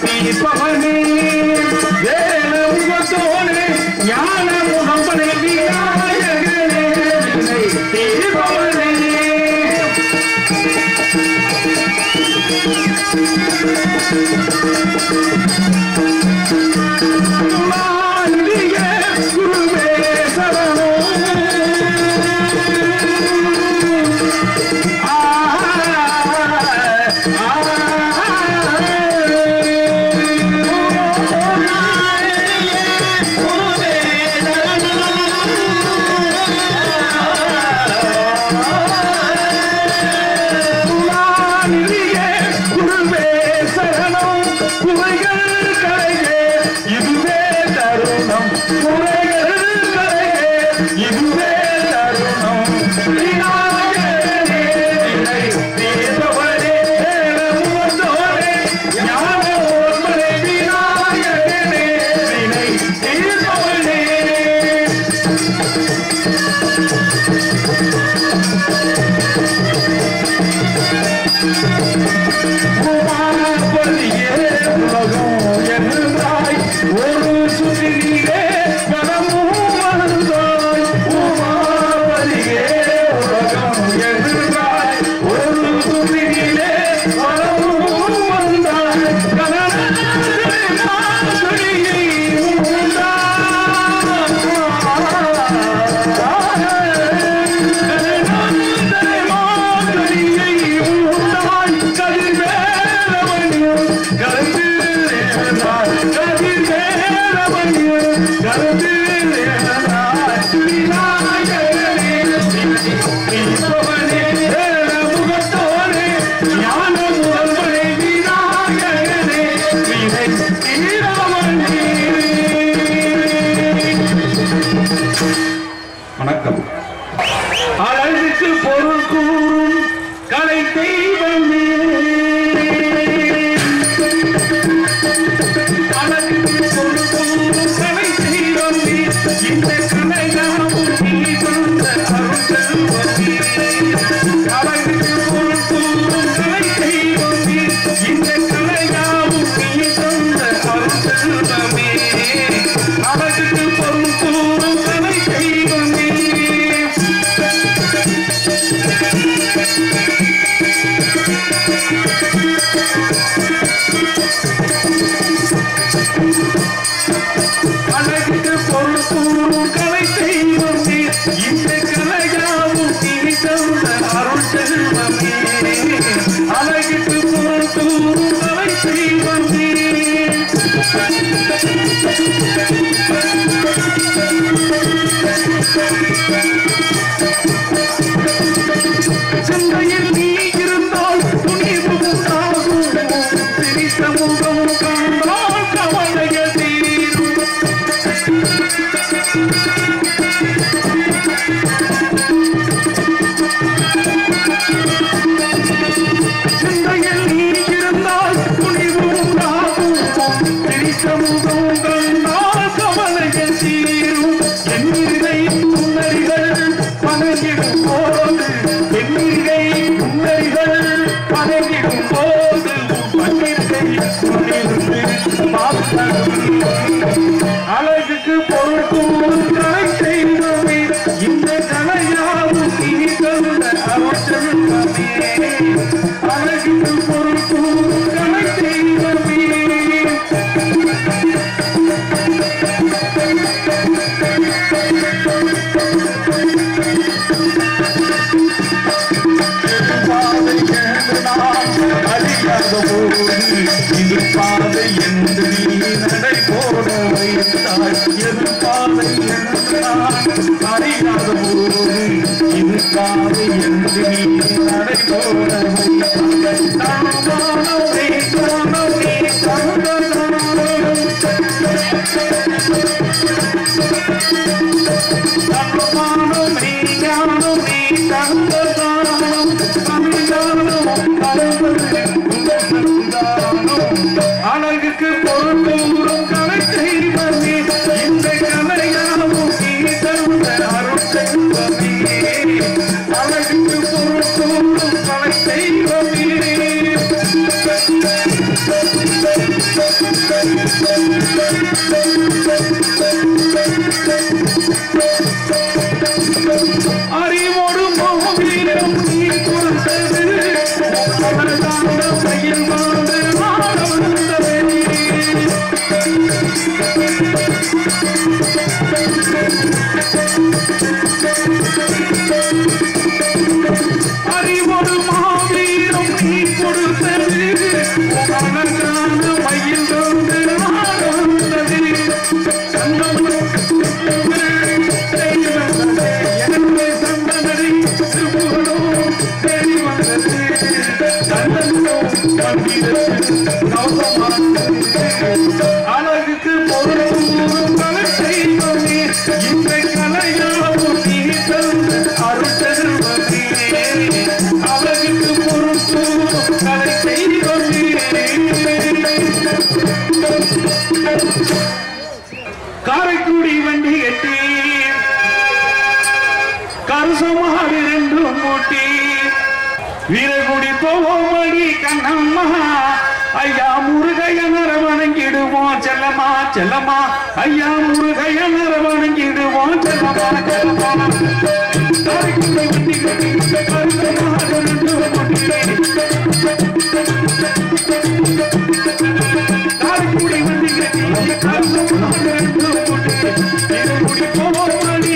தீபவனே வேல முகத்தோனே ஞான முகம்பனை விநாயகனே தீபவனே வணக்கம். அழகுக்கு பொருள் கூறும் கலை தெய்வமே அழகுக்கு பொருள் கூறும் கலை தெய்வமே இந்த கலையாவும் நீ தந்த அருள்தெய்வமே அழகுக்கு பொருள் கூறும் கலை தெய்வமே இந்த கலையாவும் நீ தந்த அருள்தெய்வமே அழகுக்கு பொருள் கூறும் கலை தெய்வமே அழகுக்கு பொருள் கூறும் கலை தெய்வமே இந்த கலையாவும் நீ தந்த அருள் செல்வமே அழகுக்கு பொருள் கூறும் கலை தெய்வமே சிந்தையில் நீ இருந்தால் துணிவு உண்டாகும் திரித்த முகம் கண்டால் கவலைகள் தீரும் சிந்தையில் நீ இருந்தால் துணிவு உண்டாகும் திரித்த முகம் கண்டால் கவலைகள் தீரும் என்னிலை முன்னறிகள் பணங்கிடும் போது என்னிலை முன்னறிகள் பணங்கிடும் போது அழகுக்கு பொருள் கூறும் கலை தெய்வமே இந்த கலையாவும் நீ தந்த அருள் செல்வமே அழகுக்கு பொருள் கூறும் கலை தெய்வமே இது பாதை என்று நீ நடை போட வைத்தாய் எது பாதை என்று நான் அறியாத போது இது பாதை என்று நீ நடை போட வைத்தாய் தானே தானே அழகுக்கு பொருள் கூறும் கலை தெய்வமே இந்த கலையாவும் நீ தந்த அருள் செல்வமே அழகுக்கு பொருள் கூறும் கலை தெய்வமே பொருளும் கலை செய்வமே இந்த கலையாவும் நீ தந்த அருட்செல்வமே அழகுக்கு பொருளும் கலை செய்வமே காரைக்குடி வண்டி கட்டி கருசமாடு ரெண்டும் மூட்டி வீரகுடி போவோமடி கண்ணம்மா ஐயா முருகையனர வணங்கிடுவோம் செல்லம்மா செல்லம்மா ஐயா முருகையனர வணங்கிடுவோம் செல்லம்மா செல்லம்மா காரைக்குடி வண்டி கட்டி கருசமாடு ரெண்டும் மூட்டி காரைக்குடி வண்டி கட்டி கருசமாடு ரெண்டும் மூட்டி Veerakudi போவோமடி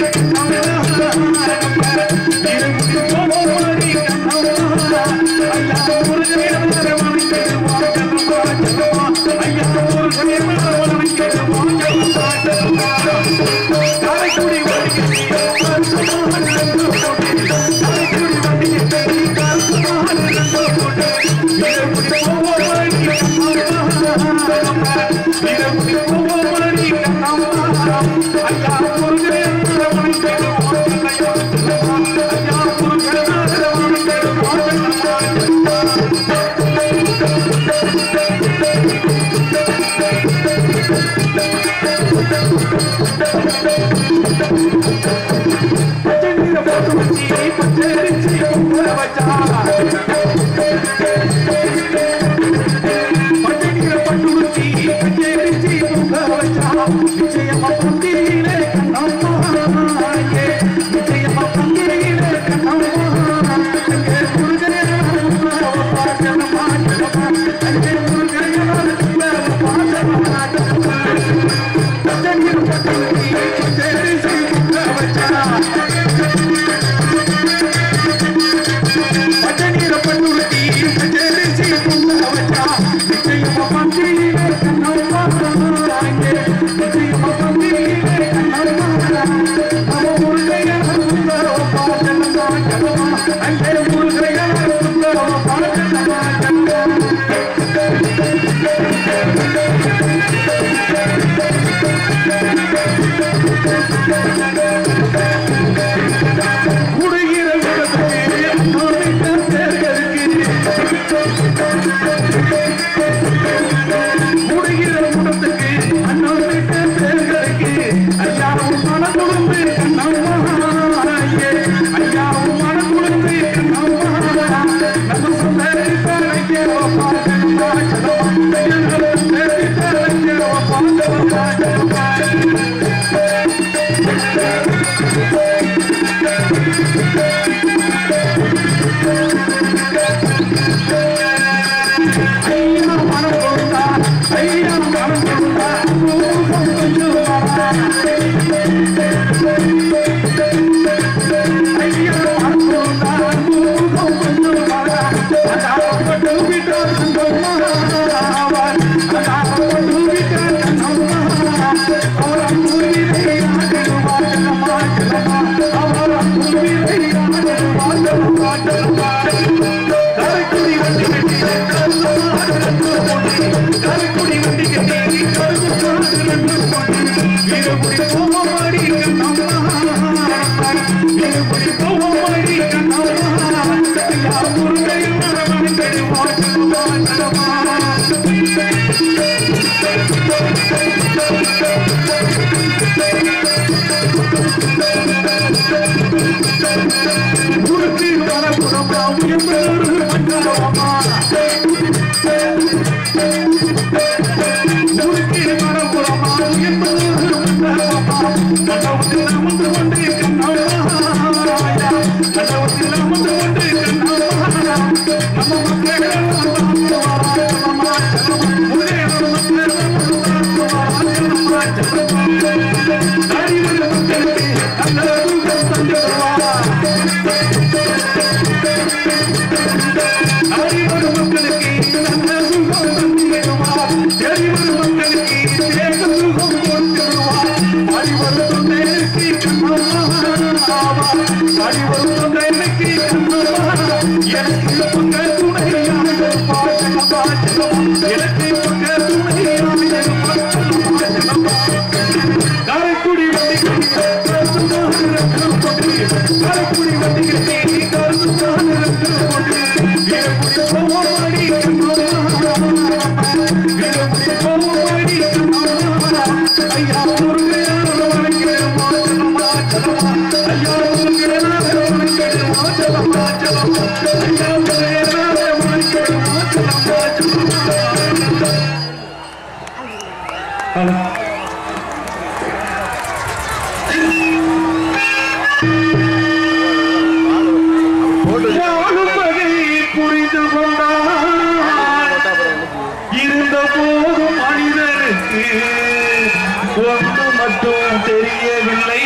Kali kudi mandi keti புரிந்து கொண்டார் இருந்த போதும் மனிதனுக்கு ஒன்று மட்டும் தெரியவில்லை.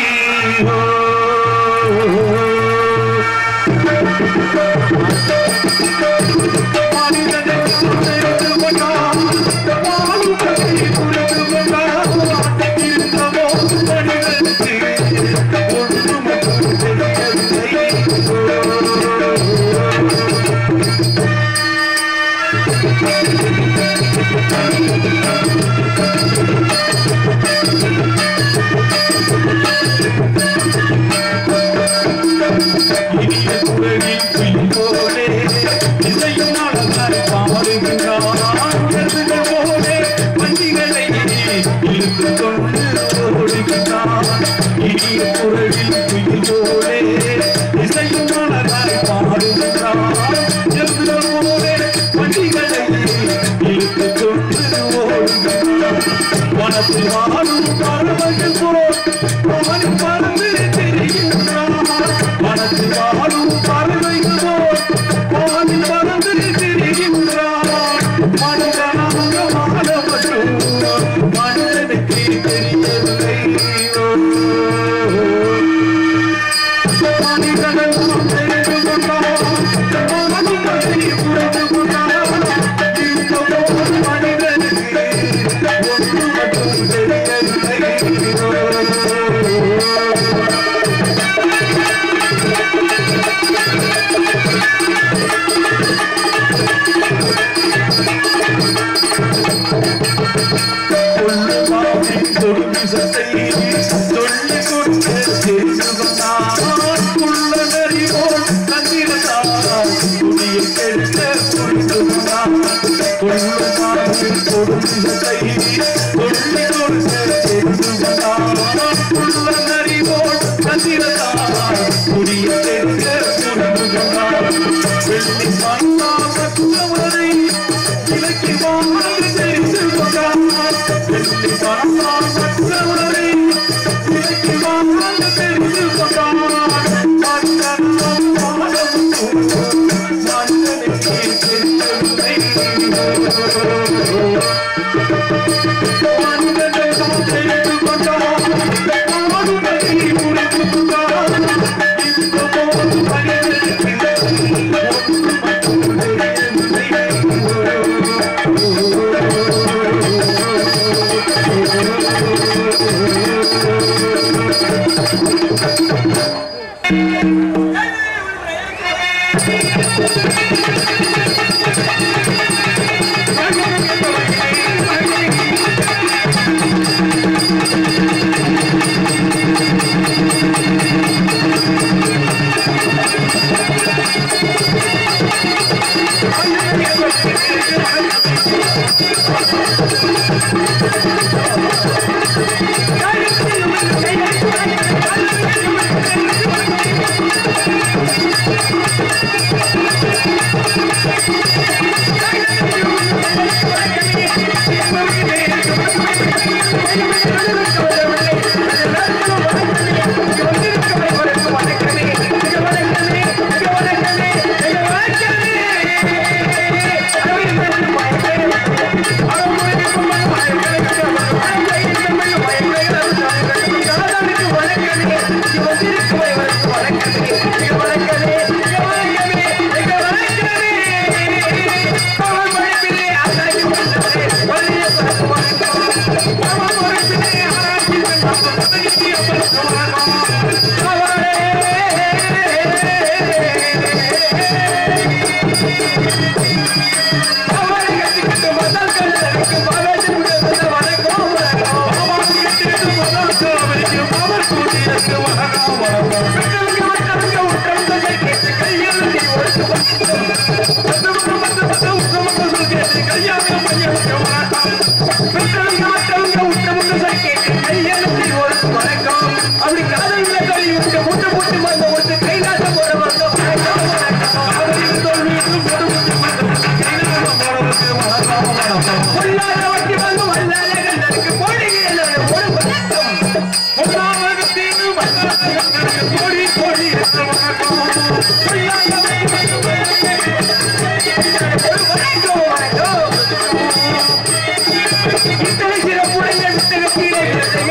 இத்தனை சிறப்புடைய புத்தகத்திலே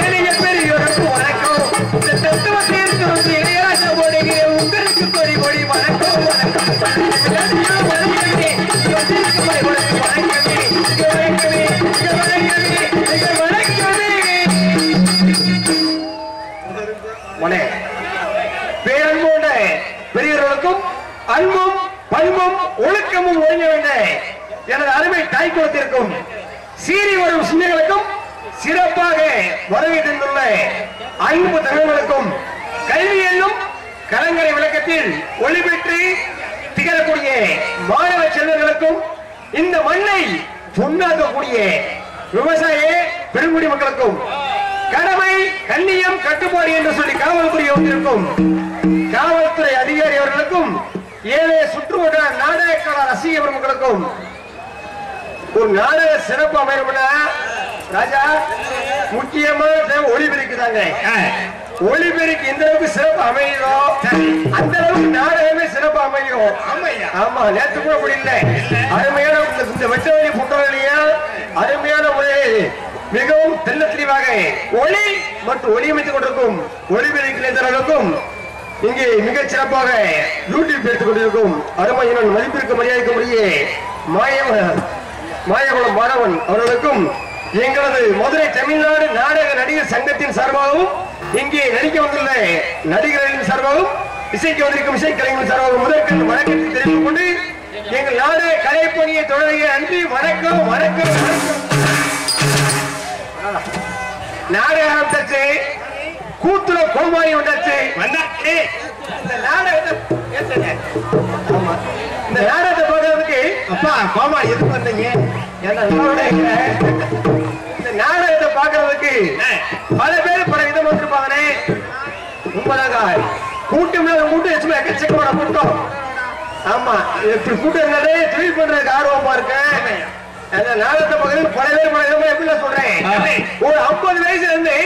ஏழைய பெரியோருக்கு வணக்கம். இந்த தத்துவத்தை எடுத்து வந்து இளையராஜா போடுகிற உங்களுக்கு கொடி கொடி வணக்கம் வணக்கம் வணக்கமே பேரன்போட பெரியவர்களுக்கும் அன்பும் பண்பும் ஒழுக்கமும் ஒழுங்க வேண்டிய எனது அருமை தாய் குலத்திற்கும் சீறி வரும் சின்னங்களுக்கும் சிறப்பாக வருகை தந்துள்ள அன்பு தகவல்களுக்கும் கல்வி என்னும் கலங்கரை விளக்கத்தில் ஒளி பெற்று திகழக்கூடிய மாணவ செல்வர்களுக்கும் இந்த மண்ணை பொன்னாக்கக்கூடிய விவசாய பெருங்குடி மக்களுக்கும் கடமை கண்ணியம் கட்டுப்பாடு என்று சொல்லி காவல்துறை வந்திருக்கும் காவல்துறை அதிகாரி அவர்களுக்கும் ஏழை சுற்றுவட்டார நாடக ரசிக பெருமக்களுக்கும் ஒரு நாடக சிறப்பு அமையணும்னா ராஜா முக்கியமான ஒளிபெருக்கு தாங்க. ஒளிபெருக்கு எந்த அளவுக்கு சிறப்பு அமையுதோ அந்த அளவுக்கு நாடகமே சிறப்பு அமையும். ஆமா, நேற்று கூட அப்படி இல்லை. அருமையான இந்த வெட்டவெளி புட்டவெளியா அருமையான முறையில் மிகவும் தெல்ல தெளிவாக ஒளி மற்றும் ஒளியமைத்துக் கொண்டிருக்கும் ஒளிபெருக்கும் இங்கே மிகச் சிறப்பாக யூடியூப் எடுத்துக் கொண்டிருக்கும் அருமையினன் மதிப்பிற்கு மரியாதைக்கு முடியே மாயகுளம் மாணவன் அவர்களுக்கும் எங்களது மதுரை தமிழ்நாடு நாடக நடிகர் சங்கத்தின் சார்பாகவும் இங்கே நடிக்க வந்துள்ள நடிகர்களின் சார்பாகவும் இசைக்கு வந்திருக்கும் இசைக்கலைஞர்கள் சார்பாகவும் முதற்கண் வணக்கத்தை தெரிவித்துக் கொண்டு எங்கள் நாடக கலைப்பணியை தொடங்கிய அன்றி வணக்கம் வணக்கம் நாடக ஆரம்பிச்சு கூத்துல கோமாளி வந்தாச்சு இந்த நாடகத்தை பார்க்கறதுக்கு அப்பா கோமாளி எதுக்கு வந்தீங்க? இந்த நாடகத்தை பார்க்கறதுக்கு பல பேர் பல விதம் வந்திருப்பாங்கன்னே. உண்மைதாங்க, கூட்டம் கூட்டம் எக்கச்சக்கமான கூட்டம். ஆமா, இப்படி கூட்டம் இருந்தாலே தொழில் பண்றதுக்கு ஆர்வமா இருக்கேன். அந்த நாடகத்தை பார்க்கறதுக்கு பல பேர் பல விதமா எப்படி சொல்றேன். ஒரு 50 வயசுல இருந்து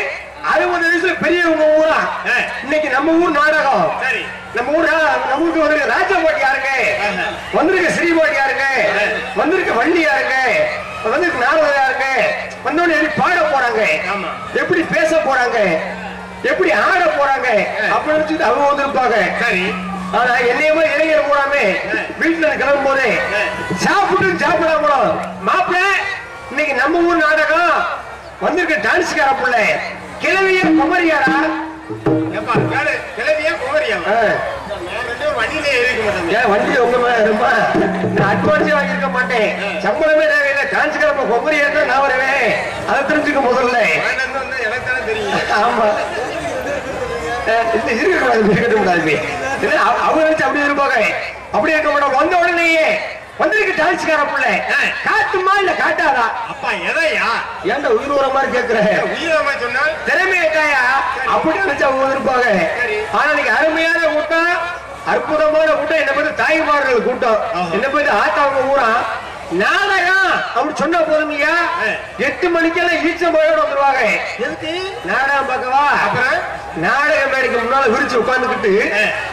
60 வயசுல பெரியவங்க ஊரா இன்னைக்கு நம்ம ஊர் நாடகம். நம்ம ஊருக்கு வந்திருக்க ராஜபாட்டி யாருங்க, வந்திருக்க ஸ்ரீபாட்டி யாருங்க, வந்திருக்க வண்டி யாருங்க, வந்திருக்க நாடகம் யாருங்க, வந்தோடனே எப்படி பாட போறாங்க, எப்படி பேச போறாங்க, எப்படி ஆட போறாங்க அப்படின்னு அவங்க வந்திருப்பாங்க. ஆனா என்னையுமே இளைஞர் போறாமே வீட்டுல கிளம்பும் போதே சாப்பிடாம மாப்பிள்ள இன்னைக்கு நம்ம ஊர் நாடகம் வந்திருக்க டான்ஸ்கார பிள்ளை கிழவிய குமரியாரா வண்டி உங்க அட்வான்ஸே வாங்கிருக்க மாட்டேன். சம்பளமே தேவையில்லை. டான்ஸ்கார குமரியா தான் நான் வருவேன். அதை தெரிஞ்சுக்க முதல்ல. ஆமா, இருக்கக்கூடாது. அவங்க நினைச்சு அப்படி இருப்பாங்க. அப்படி இருக்க மாட்டோம். வந்த உடனேயே வந்திருக்கு டான்ஸ்கார பிள்ளை காட்டுமா இல்ல காட்டாதா? அப்பா எதையா ஏன்டா உயிர் வர மாதிரி கேட்கிற? உயிர் சொன்னா திறமையாயா அப்படி நினைச்சு அவங்க இருப்பாங்க. ஆனா நீங்க அருமையான கூட்டம், அற்புதமான கூட்டம். என்ன பத்தி தாய்மார்கள் கூட்டம், என்ன பத்தி ஆத்தாவங்க ஊரா நாடகம் அப்படி சொன்ன போதுமையா 8 மணிக்கெல்லாம் ஈச்சம்போயோட வந்துருவாங்க. எதுக்கு? நாடகம் பார்க்கவா? அப்புறம் நாடக மேடைக்கு முன்னால விரிச்சு உட்கார்ந்துக்கிட்டு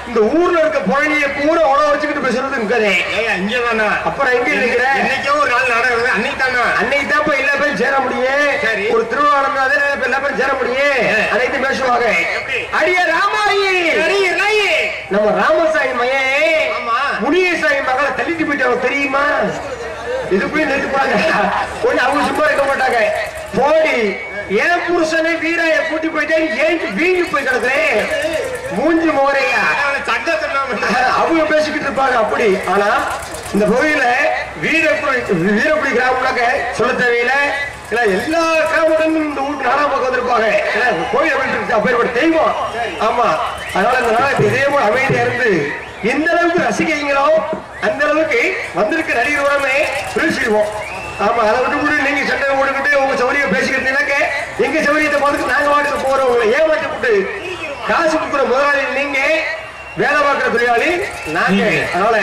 இந்த ஊர்ல இருக்க புழனியை பூரா உணவு வச்சுக்கிட்டு பேசுறது இருக்கதே. இங்கதானா? அப்புறம் எங்க இருக்கிற? இன்னைக்கே ஒரு நாள் நாடகம். அன்னைக்கு தானா? அன்னைக்கு தான் போய் எல்லா பேரும் சேர முடியும். ஒரு திருவிழா எல்லா பேரும் சேர முடியும். அனைத்து பேசுவாங்க. அடிய ராமாயி நம்ம ராமசாமி மையே முனியசாமி மகளை தள்ளிட்டு போயிட்டு தெரியுமா? இது போய் நிறுத்துப்பாங்க. ஒண்ணு அவங்க சும்மா இருக்க மாட்டாங்க. போடி என் புருஷனை வீராய கூட்டி போயிட்டேன் ஏன் வீங்கி போய் கிடக்குறேன் மூஞ்சி மோரையா அவங்க பேசிக்கிட்டு இருப்பாங்க. அப்படி ஆனா இந்த கோயில வீரப்புடி கிராமம்னாக்க சொல்ல தேவையில்லை. எல்லா கிராமத்திலும் இந்த ஊருக்கு நாடகம் பார்க்க வந்திருப்பாங்க. கோயில் அப்பேற்பட்ட தெய்வம். ஆமா, அதனால இந்த நாடகத்தை இதே போல அமைதியா இருந்து எந்த அளவுக்கு ரசிக்கிறீங்களோ அந்த அளவுக்கு வந்திருக்க நடிகரோடமே பேசிடுவோம். ஆமா, அதை விட்டு நீங்க சண்டை போட்டுக்கிட்டு உங்க சௌரியம் பேசிக்கிட்டீங்கன்னாக்க எங்க சௌரியத்தை பார்த்துட்டு நாங்க வாட்டுக்கு போறோம். உங்களை ஏமாற்றி விட்டு காசு கொடுக்குற முதலாளி நீங்க, வேலை பார்க்கிற தொழிலாளி நாங்க. அதனால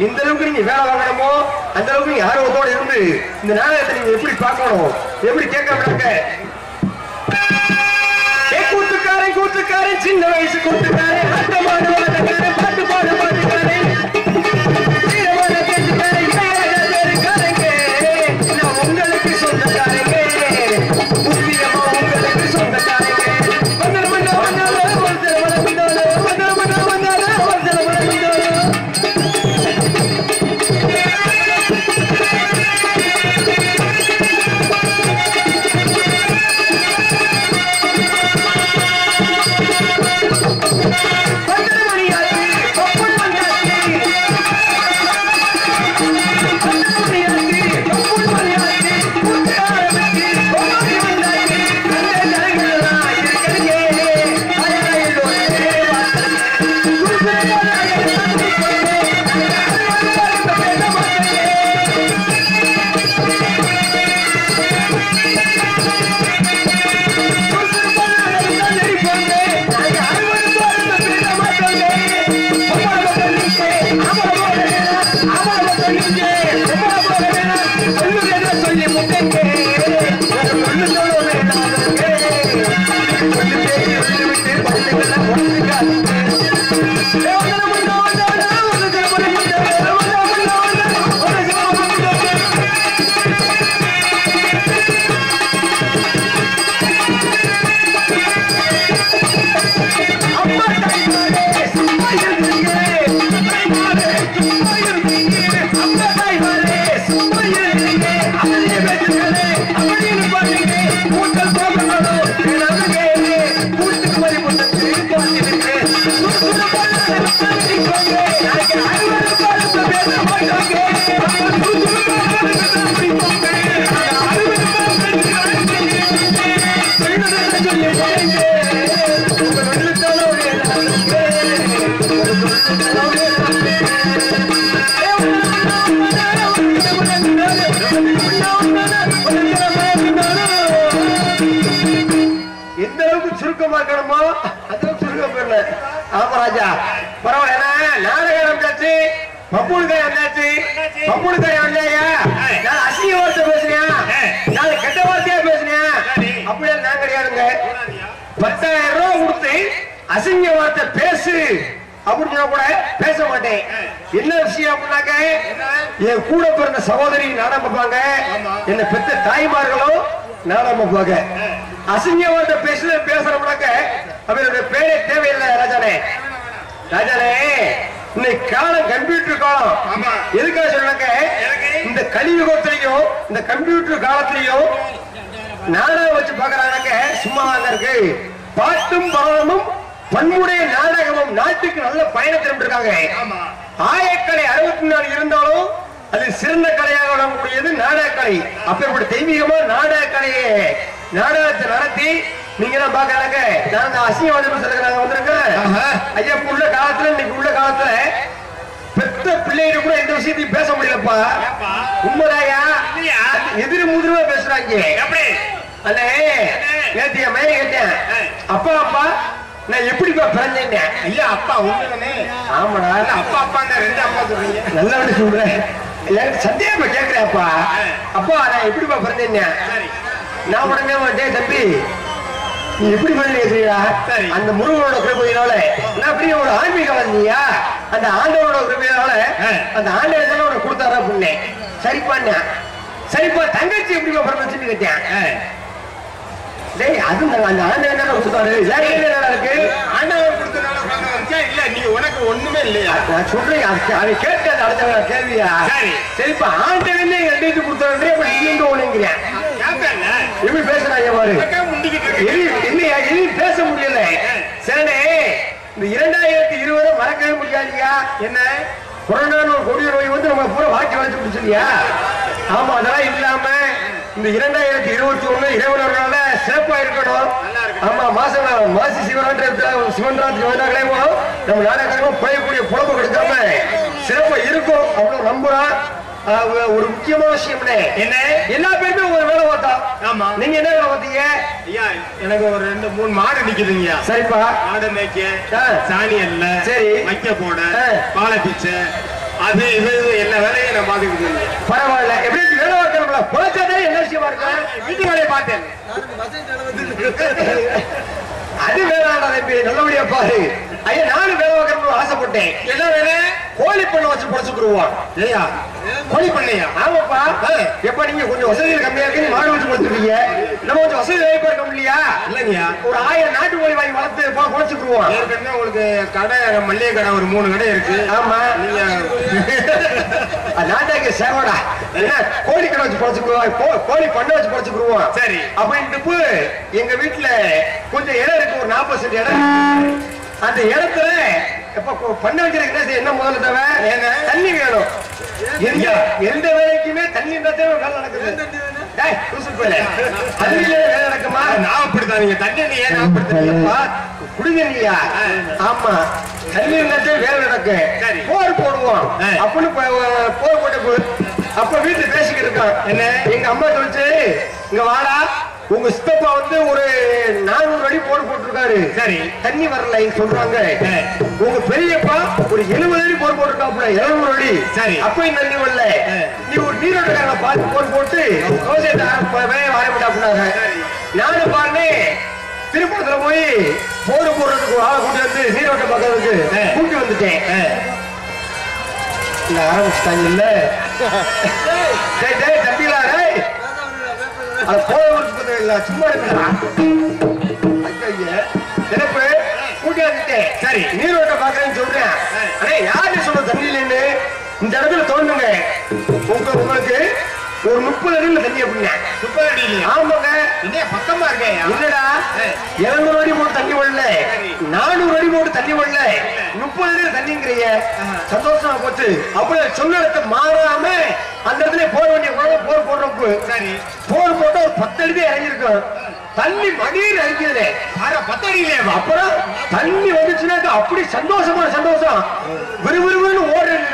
இந்த அளவுக்கு நீங்க வேலை வாங்கணுமோ அந்த அளவுக்கு நீங்க ஆர்வத்தோட இருந்து இந்த நாடகத்தை நீங்க எப்படி பார்க்கணும், எப்படி கேட்க கூத்துக்காரன் சின்ன வயசு கூத்துக்காரன் பாட்டு பாட்டுக்காரன் உங்களுக்கு சொந்தக்காரங்க சுருக்கமா இருக்கணுமோ அதுவும் சுருக்கம் போயிடல. ஆமா ராஜா பரவாயில்ல. நாடகம் வந்தாச்சு, பப்புனுக்காய் வந்தாச்சு. பப்புனுக்காய் வந்தாயா நான் அசிங்க வார்த்தை பேசுறேன், நான் கெட்ட வார்த்தையா பேசுறேன் அப்படியே நான் கிடையாதுங்க. 10,000 ரூபாய் கொடுத்து அசிங்க வார்த்தை பேசு அப்படின்னு சொன்னா கூட பேச மாட்டேன். என்ன விஷயம் அப்படின்னாக்க என் கூட பிறந்த சகோதரி நாடகம் பார்ப்பாங்க, என்ன பெற்ற தாய்மார்களும் நாடகம் பார்ப்பாங்க. அசிங்க வார்த்தை பேசுறோம்னாக்க அவருடைய பேரே தேவையில்லை. ராஜானே ராஜானே இன்னைக்கு காலம் கம்ப்யூட்டர் காலம். எதுக்காக சொன்னாக்க இந்த கலியுகத்திலையும் இந்த கம்ப்யூட்டர் காலத்திலையும் நாடகம் வச்சு பாக்குறாங்க. சும்மாவாங்க இருக்கு. பாட்டும் பாடமும் பன்முடைய நாடகமும் நாட்டுக்கு நல்ல பயணத்தில் இருக்காங்க. ஆயக்கலை 64 இருந்தாலும் அது சிறந்த கலையாக வழங்கக்கூடியது நாடகக்கலை. அப்படி தெய்வீகமா நாடகக்கலையை நாடகத்தை நடத்தி நீங்க தான் பாக்குறாங்க. நான் அசிங்கவாதம் நாங்க வந்திருக்கேன். ஐயா உள்ள காலத்துல இன்னைக்கு உள்ள காலத்துல பெத்த பிள்ளைங்க கூட எந்த விஷயத்தையும் பேச முடியலப்பா. உண்மைதாயா எதிர முதிரமா பேசுறாங்க. அண்ணே நேத்திய மைய கேட்டேன், அப்பா அப்பா நான் எப்படிப்பா பிறந்தேன். ஐயா அப்பா உண்மைதானே? ஆமாடா. அப்பா அப்பா 2 அப்பா சொல்றீங்க. நல்லா சொல்றேன். எனக்கு சந்தேகமா கேட்கிறேன். அப்பா அப்பா நான் எப்படிப்பா பிறந்தேன். நான் உடனே தம்பி நீ எப்படி பிறந்தீங்களா? அந்த முருகனோட கிருபையினால நான் அப்படியே ஒரு ஆன்மீகவாதியா, அந்த ஆண்டவனோட கிருபையினால அந்த ஆண்டவன் உனக்கு கொடுத்தாரா புண்ணே. சரிப்பாண்ணா சரிப்பா. தங்கச்சி எப்படிப்பா பிறந்துச்சுன்னு கேட்டேன். அது அந்த ஆண்டவன் கொடுத்தாரு. இருக்கு ஆண்டவன் கொடுத்தனால இல்ல நீ உனக்கு ஒண்ணுமே இல்லையா? நான் சொல்றேன் அதை கேட்காது அடுத்த கேள்வியா? சரிப்பா ஆண்டவன் எங்களுக்கு கொடுத்தாரு நீங்க ஒண்ணுங்கிறேன். எப்படி பேசுறாங்க பாரு. இல்லையா எதையும் பேச முடியல. சரி இந்த 2020 மறக்கவே முடியாதுயா. என்ன கொரோனா கொடிய நோய் வந்து நம்ம பூரா வாழ்க்கை வளர்ச்சி முடிச்சிருக்கியா? ஆமா அதெல்லாம் இல்லாம இந்த 2021 21 நாள சிறப்பா இருக்கணும். ஆமா மாசி சிவன்ராத்திரி வந்தாங்களேமோ நம்ம நாடகமோ போயக்கூடிய பொழப்பு கொடுக்காம சிறப்பா இருக்கும் அவ்வளவு நம்புறான். ஒரு முக்கியமான விஷயம் என்ன, எல்லா பேருமே ஒரு வேலை பார்த்தோம். ஆமா நீங்க என்ன வேலை பார்த்தீங்க? ஐயா எனக்கு ஒரு 2-3 மாடு நிக்குதுங்க. சரிப்பா. மாடு மேய்க்க, சாணி அல்ல, சரி வைக்க போட, பாலை பிச்சை, அது இது எல்லா வேலையும் நான் பாத்துக்கிட்டு. பரவாயில்ல. எப்படி வேலை பார்க்கணும்ல போச்சாதான் என்ன விஷயமா இருக்கு. வீட்டு வேலையை பார்த்தேன். அது வேளாண் நல்லபடியா பாரு. ஐயா நானும் வேலை பார்க்கணும்னு ஆசைப்பட்டேன். என்ன வேலை? கோழி பண்ணை வச்சு பொழைச்சுக்குருவான். ஏயா கோழி பண்ணையா? ஆமாப்பா. எப்ப நீங்க கொஞ்சம் வசதிகள் கம்மியா இருக்கு மாடு வச்சு பொழைச்சிருக்கீங்க, நம்ம கொஞ்சம் வசதி வாய்ப்பா இருக்க முடியா? இல்லைங்கய்யா ஒரு 1000 நாட்டு கோழி வாங்கி வளர்த்து பொழைச்சுக்குருவோம். ஏற்கனவே உங்களுக்கு கடை மல்லிகை கடை ஒரு 3 கடை இருக்கு. ஆமா நீங்க நாட்டாக்கு சேவடா கோழி கடை வச்சு பொழைச்சுக்குருவோம், கோழி பண்ணை வச்சு பொழைச்சுக்குருவோம். சரி அப்படின்ட்டு எங்க வீட்டுல கொஞ்சம் இடம் இருக்கு, ஒரு 40 சென்ட் இடம். அந்த இடத்துல பண்ண வைக்கிறதுக்கு என்ன முதல்ல தேவை? தண்ணி வேணும். எந்த வேலைக்குமே தண்ணி இருந்தா வேலை நடக்குது. வேலை நடக்குமா? நான் அப்படித்தான். நீங்க தண்ணி ஏன் குடிதண்ணியா? ஆமா தண்ணி இருந்தா வேலை நடக்கு. போர் போடுவோம் அப்படின்னு போர் போட்டு அப்ப வீட்டுல பேசிக்கிட்டு இருக்கான். என்ன எங்க அம்மா சொல்லிச்சு, இங்க வாடா உங்க சித்தப்பா வந்து ஒரு 400 அடி போட்டிருக்காரு. சரி தண்ணி வரல சொல்றாங்க. உங்க பெரியப்பா ஒரு 70 அடி போட்டிருக்காப்புல 700 அடி. சரி அப்பயும் தண்ணி வரல. நீ ஒரு நீரோட்டக்காரனை பார்த்து போட்டு விவசாயத்தை வாரப்பட்டாங்க. நானும் பாருங்க திருப்பூரத்துல போய் போடுறதுக்கு ஆளை கூட்டி வந்து நீரோட்டம் பார்க்கறதுக்கு கூட்டி வந்துட்டேன். ஆரம்பிச்சுட்டாங்க இல்ல தம்பிலா சும்மா எனக்கு கூட்டி வந்துட்டேன். சரி நீரோட்ட பாக்குறேன்னு சொல்றேன். ஆனா யாரு சொல்ற தண்ணியில இந்த இடத்துல தோணுங்க உங்களுக்கு ஒரு 30 அடியில் தண்ணி அப்படின்னா 30 அடியில். ஆமாங்க பக்கமா இருக்கேன். இல்லடா 700 அடி போட்டு தண்ணி வரல, 400 அடி போட்டு தண்ணி வரல, 30 அடியில் தண்ணிங்கிறீங்க. சந்தோஷமா போச்சு. அப்படி சொன்ன இடத்த மாறாம அந்த இடத்துல போட வேண்டிய போர் போடுறப்ப சரி போர் போட்டு ஒரு 10 அடி இறங்கிருக்கும். தண்ணி மடியில் அடிக்கிறது 10 அடியிலே. அப்புறம் தண்ணி வந்துச்சுன்னா அப்படி சந்தோஷமான சந்தோஷம் விறுவிறுன்னு ஓடுறேன்.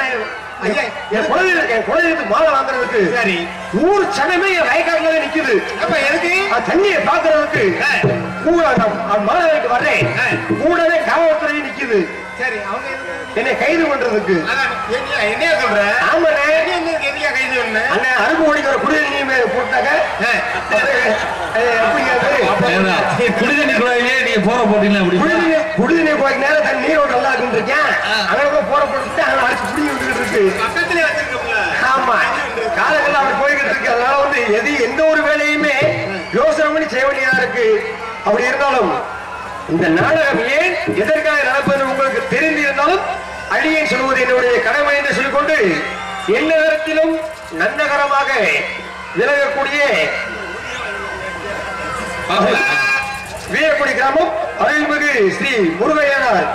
என் குழந்தைக்கு மாலை வாங்குறதுக்கு சரி ஊர் சனமே என் வயக்காட்டுல நிக்குது. அப்ப எதுக்கு தண்ணியை பாக்குறதுக்கு கூட மாலை வாங்கிட்டு வர்றேன். கூடவே காவல்துறை நிக்குது. சரி அவங்க என்னை கைது பண்றதுக்கு என்ன சொல்ற? ஆமாண்ணே கைது பண்ண அண்ணன் அருப்பு ஓடிக்கிற குடிநீர் போட்டாங்க. குடிநீர் குழாயிலே நீங்க போற போட்டீங்களா? குடிநீர் போய் நேரம் தண்ணி நீரோட நல்லா இருக்குன்னு இருக்கேன். அங்க போற போட்டு அங்க அடிச்சு குடி விட்டுக்கிட்டு இருக்கு. பக்கத்துல வச்சிருக்கோம்ல. ஆமா காலங்கள்ல அப்படி போய்கிட்டு இருக்கு. அதனால வந்து எது எந்த ஒரு வேலையுமே யோசனை பண்ணி செய்ய வேண்டியதா இருக்கு. அப்படி இருந்தாலும் இந்த நாடகம் ஏன் எதற்காக நடப்பது உங்களுக்கு தெரிந்திருந்தாலும் அடியேன் சொல்வது என்னுடைய கடமை என்று சொல்லிக்கொண்டு எந்த நேரத்திலும் நன்னகரமாக விலகக்கூடிய வீரக்குடி கிராமம் அருள்மிகு ஸ்ரீ முருகையனார்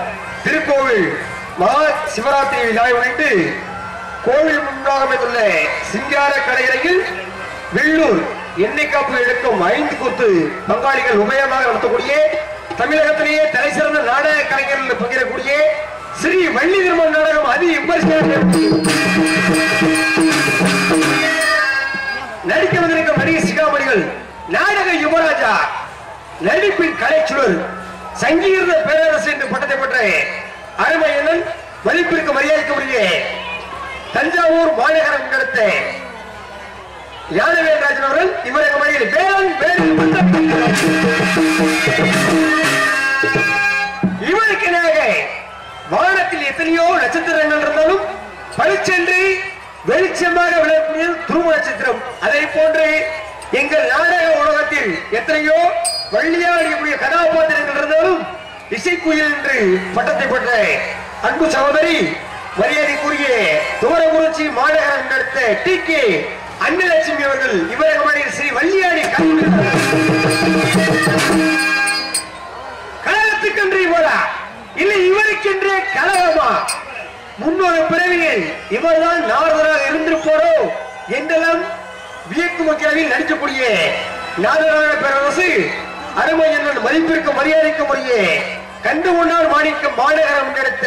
திருக்கோவில் மகா சிவராத்திரி விழாவை முன்னிட்டு கோவில் முன்பாக அமைந்துள்ள சிங்கார கடையறையில் வெள்ளூர் எண்ணெய் காப்பு எடுக்கும் 5 கூத்து பங்காளிகள் உபயமாக நடத்தக்கூடிய தமிழகத்திலேயே தலை சிறந்த நாடக கலைஞர்கள் பங்கேற்கக்கூடிய ஸ்ரீ வள்ளி திருமண நாடகம் அதி நடிக்க வந்திருக்கும் நடிகை சிகாமணிகள் நாடக யுவராஜா நடிப்பின் கலைச்சுடர் சங்கீத பேரரசு என்று பட்டத்தை பெற்ற அருமை அண்ணன் மதிப்பிற்கு மரியாதைக்குரிய தஞ்சாவூர் மாநகரம் நடத்த யானவேல்ராஜன் அவர்கள் இவரது மனையில் இவருக்கு வானத்தில் எத்தனையோ நட்சத்திரங்கள் இருந்தாலும் பளிச்சென்று வெளிச்சமாக விளக்கக்கூடிய துருவ நட்சத்திரம். அதை போன்று எங்கள் நாடக உலகத்தில் எத்தனையோ வள்ளியா அடிக்கக்கூடிய கதாபாத்திரங்கள் இருந்தாலும் இசைக்குயில் என்று பட்டத்தை பெற்ற அன்பு சகோதரி மரியாதைக்குரிய துவரகுறிச்சி மாநகரம் நடத்த டி.கே. அன்னலட்சுமி அவர்கள் இவரது மனையில் ஸ்ரீ வள்ளியாடி கழகத்துக்கென்று இவரா இல்லை இவருக்கென்றே கழகமா? முன்னொரு பிறவியில் இவர்தான் நாரதராக இருந்திருப்பாரோ என்றெல்லாம் வியக்கு மக்களில் நடிக்கக்கூடிய நாதராக பேரரசு அருமை என்னும் மதிப்பிற்கு மரியாதைக்கு முறைய கண்டு கொண்டார் மாணிக்கம் மாநகரம் நடத்த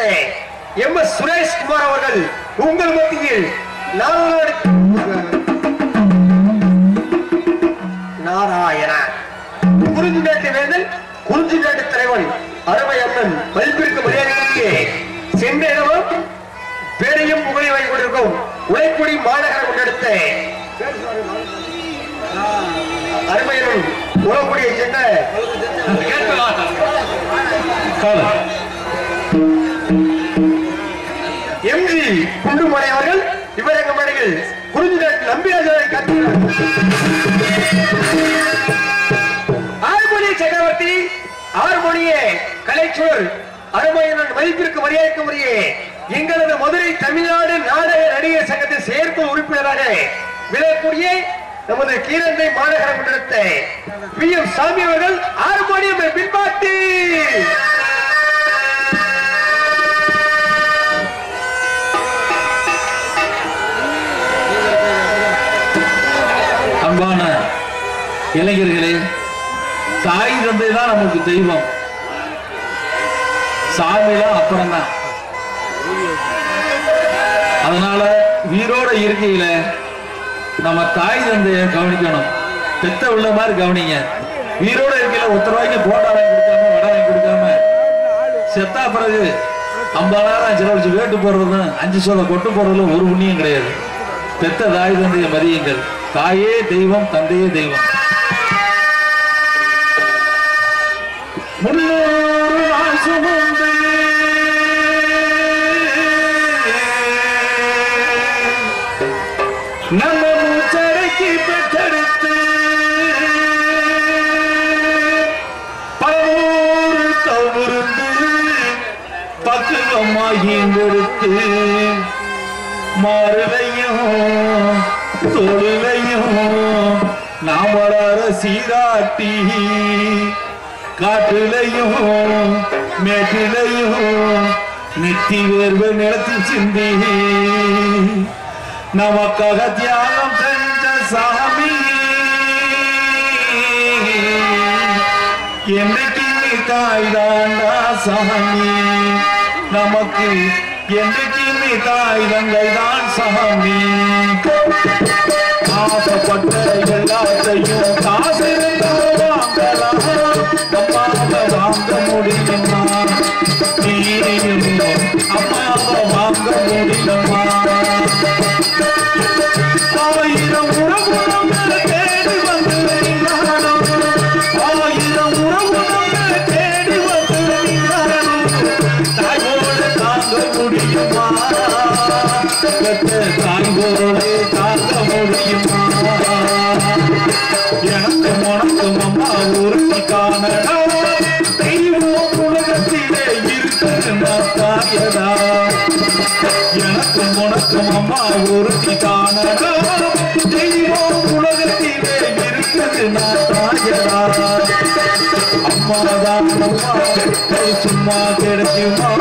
எம்.எஸ். சுரேஷ்குமார் அவர்கள் உங்கள் மத்தியில் நாராயண குறிஞ்சிநாட்டு வேந்தன் குறிஞ்சிநாட்டு தலைவன் அருமை அண்ணன் மதிப்பிற்கு மரியாதைக்கு சென்ற இடமும் பேரையும் புகழை வாங்கி கொண்டிருக்கும் உழைக்குடி மாநகரம் நடத்த அருமையனும் உழக்குடியை சென்ற எம்.ஜி. குண்டுமலை அவர்கள் இவரங்க மனையில் குறிஞ்சிநாட்டு நம்பிராஜனை காட்டுகிறார். ஆறுமொழி சக்கரவர்த்தி ஆறுமொழியே கலைச்சோர் அருமையனும் மதிப்பிற்கு மரியாதைக்கு உரிய எங்களது மதுரை தமிழ்நாடு நாடக நடிகர் சங்கத்தின் செயற்குழு உறுப்பினராக விளக்கக்கூடிய நமது கீரந்தை மாநகரம் நடத்த பி.எம். சாமி அவர்கள் ஆறுமொழியை பின்பாட்டி அன்பான இளைஞர்களே, தாய் தந்தை தான் நமக்கு தெய்வம், சாமிதான் அப்புறம் தான். அதனால வீரோட இருக்கையில நம்ம தாய் தந்தைய கவனிக்கணும். பெத்த உள்ள மாதிரி கவனிங்க. வீரோட இருக்கையில ஒருத்தர் ரூபாய்க்கு போட்டா வாங்கி கொடுக்காம வடை வாங்கி கொடுக்காம செத்தா பிறகு 50,000 செலவழிச்சு வேட்டு போடுறதும் 5 சோள கொட்டு போடுறதும் ஒரு புண்ணியம் கிடையாது. பெத்த தாய் தந்தைய மதியுங்கள். தாயே தெய்வம், தந்தையே தெய்வம். 300 நாள் சுமந்து நம்ம மூச்சரைக்கு பெற்றெடுத்து பலூர் தவிர்த்து பக்குவமாகி கொடுத்து மாறுலையும் தொழுலையும் நாம் வளர சீராட்டி காட்டுலையும் மேட்டிலையும் நெத்தி வேர்வை நிலத்தி சிந்தி நமக்காக தியாகம் செஞ்ச சாமி என்னைக்கு தாய் தாண்டா சாமி நமக்கு என்றைக்குமே தாய் தந்தை தான் சாமி. ஆசைப்பட்ட எல்லாத்தையும் காசு வாங்கலாம், அம்மாவை வாங்க முடியுமா? நீயும் அம்மாவை வாங்க முடியுமா? ஆயிரம் உறவுகளை தேடி வந்து நீங்களும், ஆயிரம் உறவுகளை தேடி வந்து நீங்களும் தாயோட தாங்க முடியுமா? தாய்வோட தாங்க முடியுமா? எனக்கு உனக்கும் அம்மா ஒருத்தி காணடா, தெய்வம் உலகத்திலே இருக்குன்னா தாயடா. எனக்கும் உனக்கும் அம்மா ஒருத்தி காணடா, தெய்வம் உலகத்திலே இருக்குன்னா தாயடா. அம்மாதான் அம்மா சும்மா கிடைக்குமா?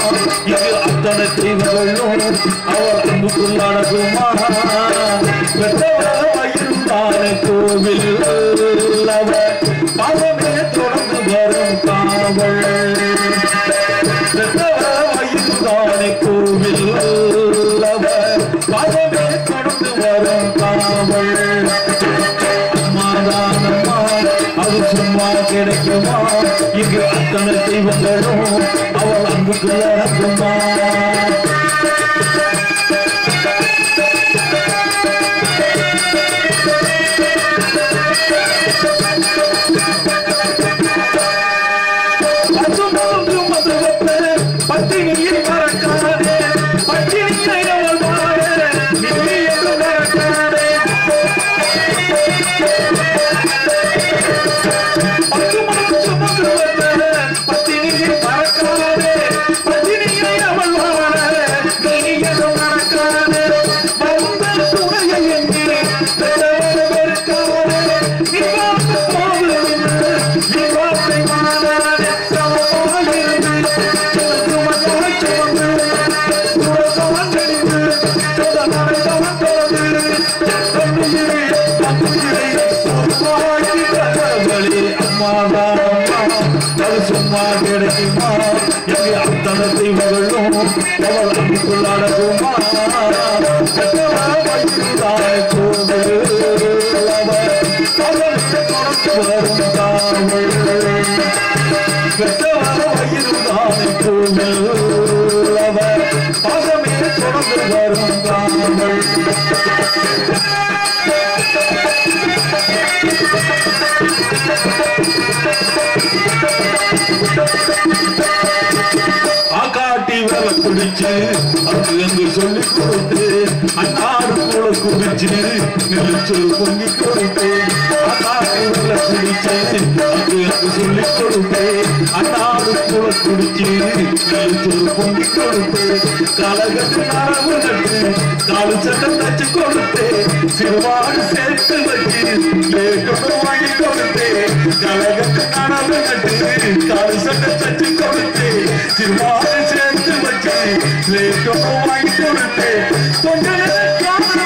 இது அத்தனை தெய்வங்களும் அவள் அன்புக்குள் அடக்குமா? பெற்றவராயிருந்தான கோவில் அவள் பாவமே தொடர்ந்து வரும் காவல். பெற்றவராயிருந்தான கோவில் அவள் பாவமே தொடர்ந்து வரும் காவல். அம்மாதான் அம்மா அது சும்மா கிடைக்குமா? இங்கு அத்தனை தெய்வங்களும் அவள் அன்புக்குள் அடக்குமா? பத்தினியை மறக்காதே, பத்தினியை அவள் வாழ நீ என்று மறக்காதே. பத்தினியை மறக்காதே, பத்தினியை அவள் வாழ நீ என்று மறக்காதே. வந்த துணையை எண்ணி வெறுக்காதே, நீ பார்த்து போவது நீ வார்த்தை மாறாதே. சும்மா கிடைக்குமா? இங்கு அத்தனை தெய்வங்களும் அவள் அன்புக்குள் அடக்குமா? வயிறுதாய் கோவில் அவள் தொடர்ந்து வரும் காவல். பெற்றவர வயிறுதாய் கோவில் அவள் பாசமே தொடர்ந்து வரும் காவல். ஆக்காட்டி வர குடிச்சு அது அங்கு சொல்லி கொடுத்து, அன்னாடு போல குடிச்சு நெல்லிச்சு பொங்கி கொடுத்து. ஆக்காட்டி வர குடிச்சு அது அங்கு சொல்லி கொடுத்து, அன்னாடு போல குடிச்சு நெல்லிச்சு பொங்கி கொடுத்து. கலகத்து நரவு நட்டு காலு சட்டம் தச்சு கொடுத்து, சிறுவாடு சேர்த்து வச்சு லேக்கம் வாங்கி கொடுத்து. கலகத்து நரவு நட்டு காலு சட்டம் தச்சு கொடுத்து, சிறுவாடு சேர்த்து வச்சு லேக்கம் வாங்கி கொடுத்து. கொஞ்ச அம்மா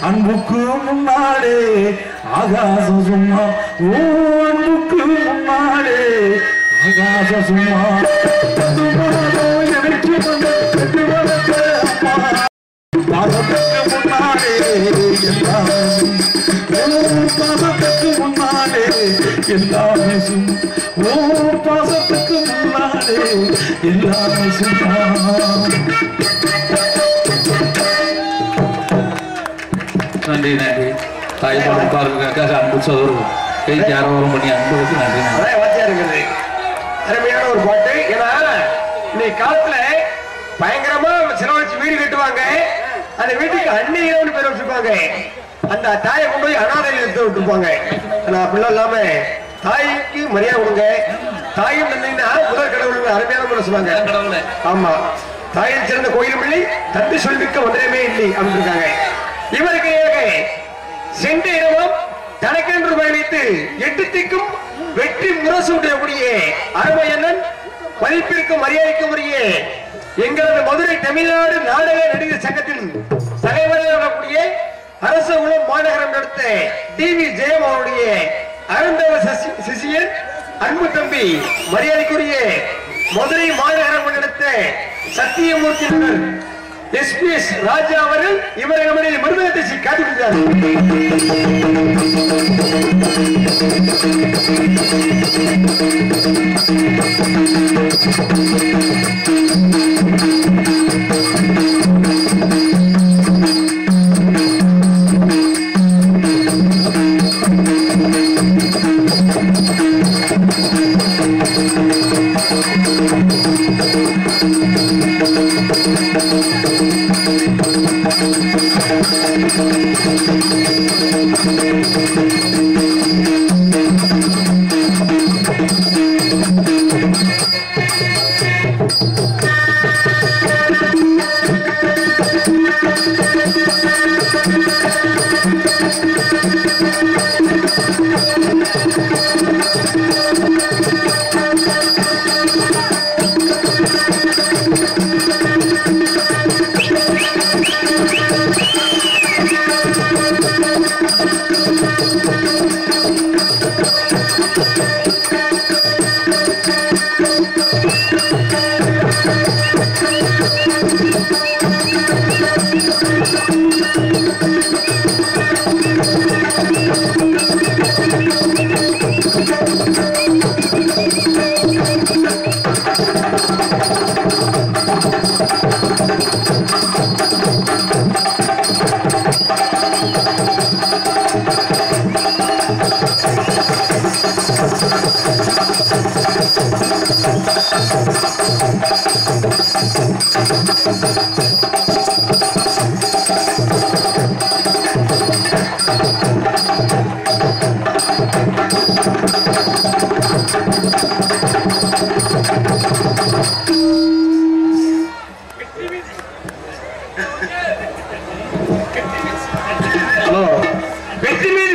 அன்புக்கு முன்னாலே ஆகாசம் சும்மா, ஓ அன்புக்கு முன்னாலே ஆகாசம் சும்மா. எனக்கு பாசத்துக்கு முன்னாலே எல்லாமே, பாசத்துக்கு முன்னாலே எல்லாமே சும்மா, ஓ பாசத்துக்கு முன்னாலே எல்லாமே சும்மா. நன்றி நன்றி. தாய்ப்பாடு பாருக்காக அன்பு சோதரும் கைக்கு ஆரவாரம் பண்ணி அன்புக்கு நன்றி. இருக்குது அருமையான ஒரு பாட்டு. ஏன்னா இன்னைக்கு காலத்துல பயங்கரமா செலவழிச்சு வீடு கட்டுவாங்க, அந்த வீட்டுக்கு அன்னையோடு பேர் வச்சிருப்பாங்க. அந்த தாயை கொண்டு போய் அனாதையில எடுத்து விட்டுருப்பாங்க. ஆனா அப்படிலாம் இல்லாம தாய்க்கு மரியாதை கொடுங்க. தாயும் தந்தைன்னா முதல் கடவுள் அருமையான முறை சொல்லுவாங்க. ஆமா, தாயில் சிறந்த கோயிலும் இல்லை, தந்தை சொல்மிக்க ஒன்றே இல்லை அப்படின்றாங்க. இவருக்கு சென்ற இரவும் தனக்கென்று பயணித்து எட்டு திக்கும் வெற்றி முரசுடைய அருமையண்ணன் மதிப்பிற்கும் மரியாதைக்கும் உரிய எங்களது மதுரை தமிழ்நாடு நாடக நடிகர் சங்கத்தின் தலைவராகக்கூடிய அரசு உளம் மாநகரம் நடத்த டிவி ஜெயம் அவருடைய அருந்தவ சிசியன் அன்பு தம்பி மரியாதைக்குரிய மதுரை மாநகரம் நடத்த சத்தியமூர்த்தி எஸ்பிஎஸ் ராஜா அவர்கள் இவரை மருதகத்தை காட்டுகிறார்.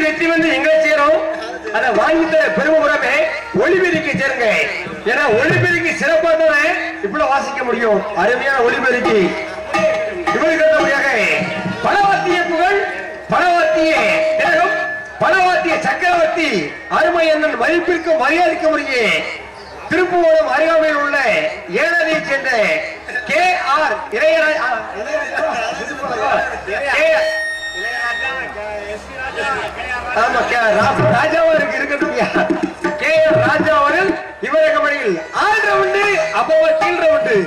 வெற்றி வந்து எங்க சேரும் அதை வாங்கி தர பெருமைப்புறமே ஒளிபெருக்கி சேருங்க. ஏன்னா ஒளிபெருக்கி சிறப்பா தானே இவ்வளவு வாசிக்க முடியும். அருமையான ஒளிபெருக்கி இவர்களுக்காக பலவாத்திய புகழ், பலவாத்திய தேகம், பலவாத்திய சக்கரவர்த்தி அருமை அண்ணன் மதிப்பிற்கும் மரியாதைக்கும் உரிய திருப்புவனம் அருகாமையில் உள்ள ஏழரை சேர்ந்த KR ராஜாவா இருக்கட்டும். KR ராஜா அவர்கள் இவரை கபடியில் 6 ரவுண்டு அப்போ கீழ் ரவுண்டு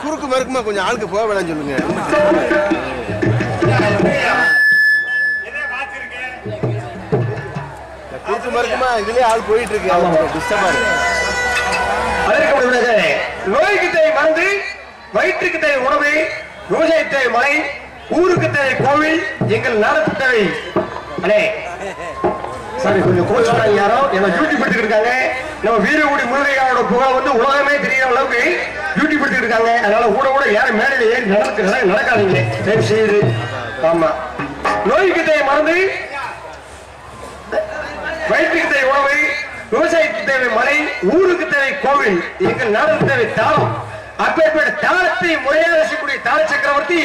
குறுக்கு மறுக்குமா கொஞ்சம் ஆளுக்கு போக வேணாம்னு சொல்லுங்க. குறுக்கு மறுக்குமா இதுலயே ஆள் போயிட்டு இருக்கு. டிஸ்டர்பா இருக்கு. நோய்க்கு தேவை மருந்து, வயிற்றுக்கு தேவை உணவு, விவசாயத்தை மலை, ஊருக்கு தேவை கோவில், எங்கள் நாடத்து தேவை. அண்ணே சாரி கொஞ்சம் கோச்சாங்க யாரோ என்ன டியூட்டி படுத்திட்டு இருக்காங்க. நம்ம வீரகுடி முருகையாரோட புகழ் வந்து உலகமே தெரியாத அளவுக்கு டியூட்டி படுத்திட்டு இருக்காங்க. அதனால கூட யாரும் மேடையில ஏறி நடக்காதீங்க தயவு செய்து. ஆமா, நோய்க்கு தேவை மருந்து, வயிற்றுக்கு தேவை உணவு, விவசாயத்துக்கு தேவை மலை, ஊருக்கு தேவை கோவில், எங்கள் நாடத்து தேவை தாளம். அப்பேற்பட்ட தாளத்தை முறையாக செய்யக்கூடிய தாள சக்கரவர்த்தி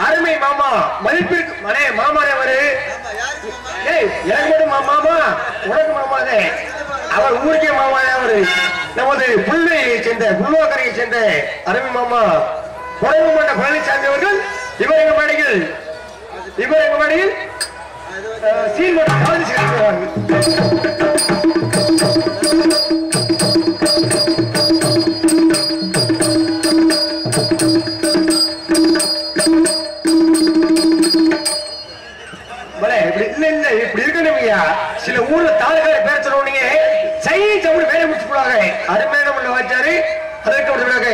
அருமை மாமா மதிப்பிற்கு மனே மாமாரே அவரு. எனக்கு மட்டும் மாமா, உனக்கு மாமாதே, அவர் ஊருக்கே மாமாதே அவரு. நமது புள்ளையை சேர்ந்த புல்வாக்கரையை சேர்ந்த அருமை மாமா குறைவுமன்ற பழனிசாமி அவர்கள் இவர் எங்க மேடையில் சீன் மற்றும் காலேஜ் இல்ல இப்படி இருக்கணும்யா. சில ஊர்ல தாலுகார பேர் சொல்லுவீங்க சைன்ஸ் அப்படி வேலை முடிச்சு போடுவாங்க. அருமையான முள்ள வாச்சாரு. அதற்கு விடுவாங்க.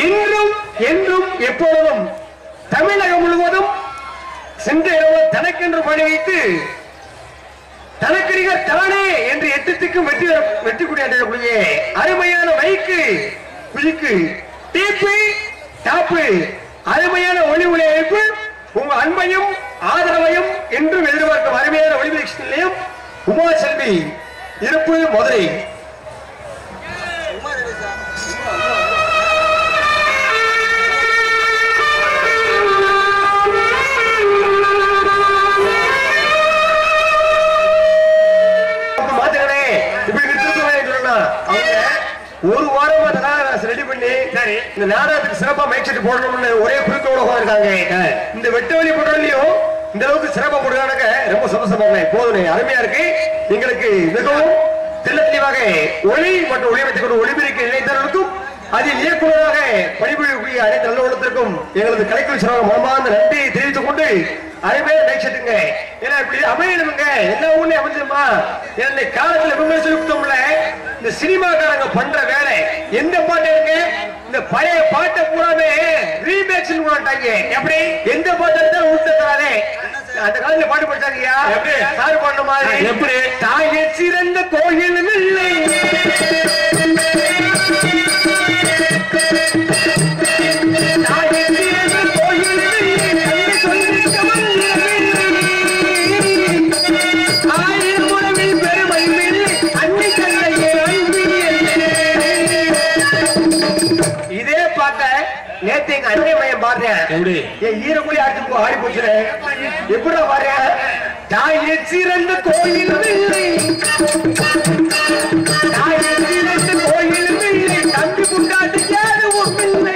இன்றும் என்றும் எப்பொழுதும் தமிழகம் முழுவதும் சென்ற இரவு தனக்கென்று பணி வைத்து தனக்கடிகள் தானே என்று எட்டத்துக்கும் வெற்றி கூடிய அருமையான மைக்கு குழிக்கு டீப்பு டாப்பு அருமையான ஒளி அமைப்பு உங்க அன்பையும் ஆதரவையும் என்றும் எதிர்பார்க்கும் அருமையான ஒளிபரப்பு நிலையம் உமா செல்வி இருப்பு மதுரை. ஒரு வாரமா ரெடி பண்ணி சரி இந்த நாடகத்துக்கு சிறப்பா மைக் போடணும்னு ஒரே குறிக்கோட இருக்காங்க. இந்த வெட்டு வழி போடுறதுலயும் இந்த அளவுக்கு சிறப்பா போடுறாங்க. ரொம்ப சந்தோஷமா போதும். அருமையா இருக்கு. எங்களுக்கு மிகவும் தெல்ல தெளிவாக ஒளி மற்றும் ஒளியமைத்துக் ஒளிபெருக்க இணைத்தவர்களுக்கும் அதில் இயக்குநராக பணிபுரியக்கூடிய அனைத்து நல்லவர்களுக்கும் எங்களது கலைக்குழு சிறப்பாக மனமார்ந்த நன்றியை தெரிவித்துக் கொண்டு அருமையான மைக் ஏன்னா இப்படி அமையணுங்க. எல்லா ஊர்லயும் அமைஞ்சிருமா? என்னை காலத்துல விமர்சனம்ல இந்த சினிமாக்காரங்க பண்ற வேலை எந்த பாட்டு இருக்கு? இந்த பழைய பாட்டை பூராமே ரீமேக்ஸ் போட்டாங்க. எப்படி எந்த பாட்டு இருந்தாலும் உள்ள தராதே. அந்த காலத்துல பாட்டு படிச்சாங்கயா. எப்படி சாரு பண்ண மாதிரி எப்படி தாயே சிறந்த கோயிலும் இல்லை நேத்து எங்க அண்ணன் மையம் பாடுறேன். ஈரக்குழி ஆடி ஆடி போச்சு. எப்படி பாடுறேன்? தாயே சிறந்த கோயில் இல்லை தாயே சிறந்த கோயில் இல்லை தம்பி புண்டாட்டு யாரும் இல்லை.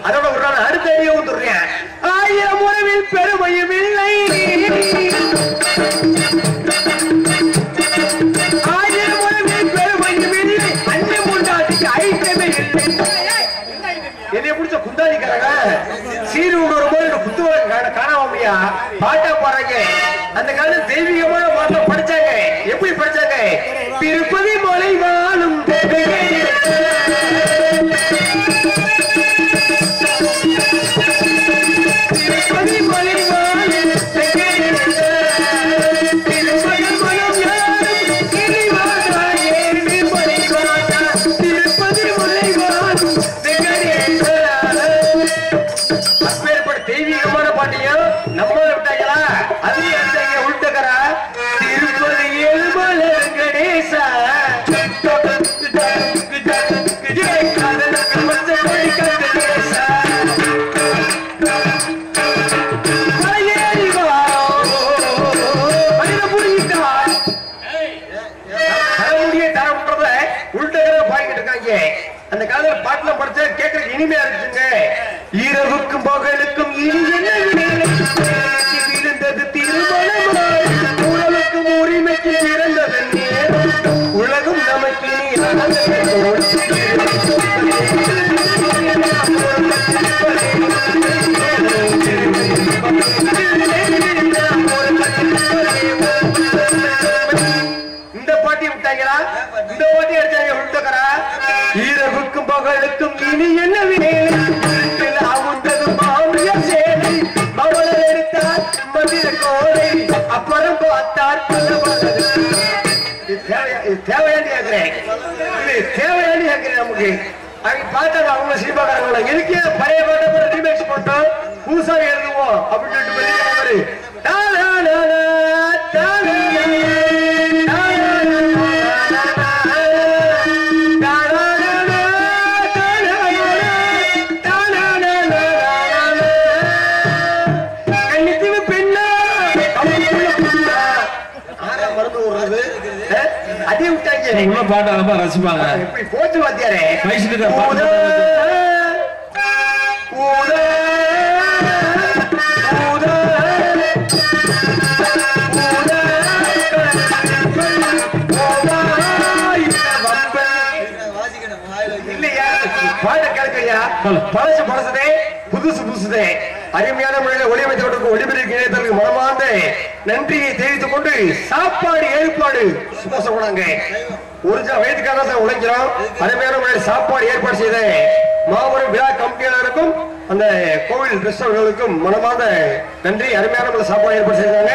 அதோட ஒரு நாள் அடுத்த ஐடியா வந்துடுறேன். 1000 உறவில் பெருமையும் இல்லை 1000 உறவில் பெருமையும் இல்லை அண்ணன் புண்டாட்டுக்கு ஐட்டமே இல்லை. என்னைய பிடிச்ச குந்தாதிக்காரங்க சீரு வரும்போது புத்துவ காணாமையா பாட்டா பாடுறாங்க. அந்த காலத்துல தெய்வீகமான பாட்டை படிச்சாங்க. எப்படி படிச்சாங்க? திருப்பதி மலை வாழும் திருப்பதி மலை வாழும் தெய்வீகமான பாட்டையும் நம்ம விட்டாங்களா? அதுலயே எடுத்தாங்க உள்டக்கரா திருப்பதி ஏழுமலை கணேசா அந்த காலத்துல பாட்டுல படிச்ச கேட்கறதுக்கு இனிமையா இருக்குங்க. இரவுக்கும் பகலுக்கும் இனி இருந்தது திருமணமாய் உறவுக்கும் உரிமைக்கு பிறந்தது நேரம் உலகம் நமக்கு இந்த பாட்டி விட்டாங்களா? இந்த பாட்டி அடிச்சாங்க விட்டக்கரா. இரவுக்கும் பகலுக்கும் இனி என்ன வேலை அவந்தது மாமிய சேலை மவளர் எடுத்தார் மதிர கோலை அப்புறம் பார்த்தார் தேவையாண்டி கேட்கிறேன். தேவையாண்டி கேட்கிறேன். நமக்கு அவங்க பார்த்தாங்க அவங்க சினிமாக்காரங்கள எதுக்கே பழைய பாட்டை ரீமேக்ஸ் பண்ணோம் புதுசா எழுதுவோம் அப்படின்னு சொல்லிட்டு அதே விட்டாங்க. பாட்டை ரொம்ப ரசிப்பாங்க. எப்படி போச்சு வாத்தியாரே? இல்லையா பாட்ட கேட்கையா? பழசு பழசதே புதுசு புதுசுதே அருமையான முறையில ஒளியமைத்துக் கொண்டிருக்கும் ஒளிபெருக்கு இணையதற்கு மனமார்ந்த நன்றியை தெரிவித்துக் கொண்டு சாப்பாடு ஏற்பாடு சுமசப்படாங்க ஒரிஜினல் வயதுக்காக தான் உழைக்கிறோம். அதே சாப்பாடு ஏற்பாடு செய்த மாபெரும் விழா கமிட்டியாளருக்கும் அந்த கோவில் ரெஸ்டாரண்ட்களுக்கும் மனமார்ந்த நன்றி. அருமையான சாப்பாடு ஏற்பாடு செய்தாங்க.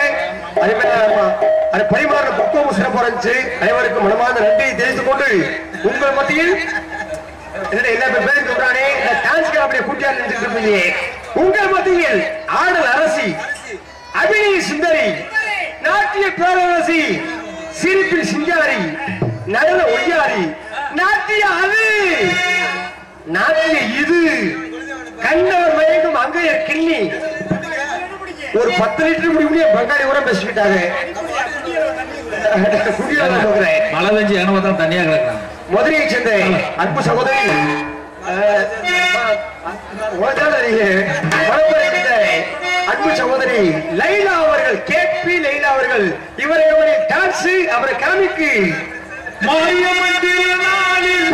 அது பரிமாற பக்குவம் சிறப்பாக இருந்துச்சு. அனைவருக்கும் மனமார்ந்த நன்றியை தெரிவித்துக் கொண்டு உங்கள் மத்தியில் எல்லா பேரும் சொல்றானே டான்ஸ்க்கு அப்படியே கூட்டியா நினைச்சிட்டு இருப்பீங்க. உங்கள் மத்தியில் ஆடல் அரசி, அபிநய சுந்தரி, நாட்டிய பேரரசி, சிரிப்பில் சிங்காரி, நடன ஒய்யாரி, நாட்டிய அது, நாட்டிய இது, கண்டவர் மயங்கும் அங்கைய கிண்ணி, ஒரு 10 லிட்டர் முடிய பங்காளி கூட பேசிக்கிட்டாங்க. மழை பெஞ்சு அனுபவம் தனியா கிடக்குறாங்க. மதுரையை சேர்ந்த அன்பு சகோதரி அன்பு சகோதரி லைலா அவர்கள், கேபி லைலா அவர்கள், இவரை டான்ஸ் அவரை கிளம்பிக்கு மாரியம்மன் திருநாளில்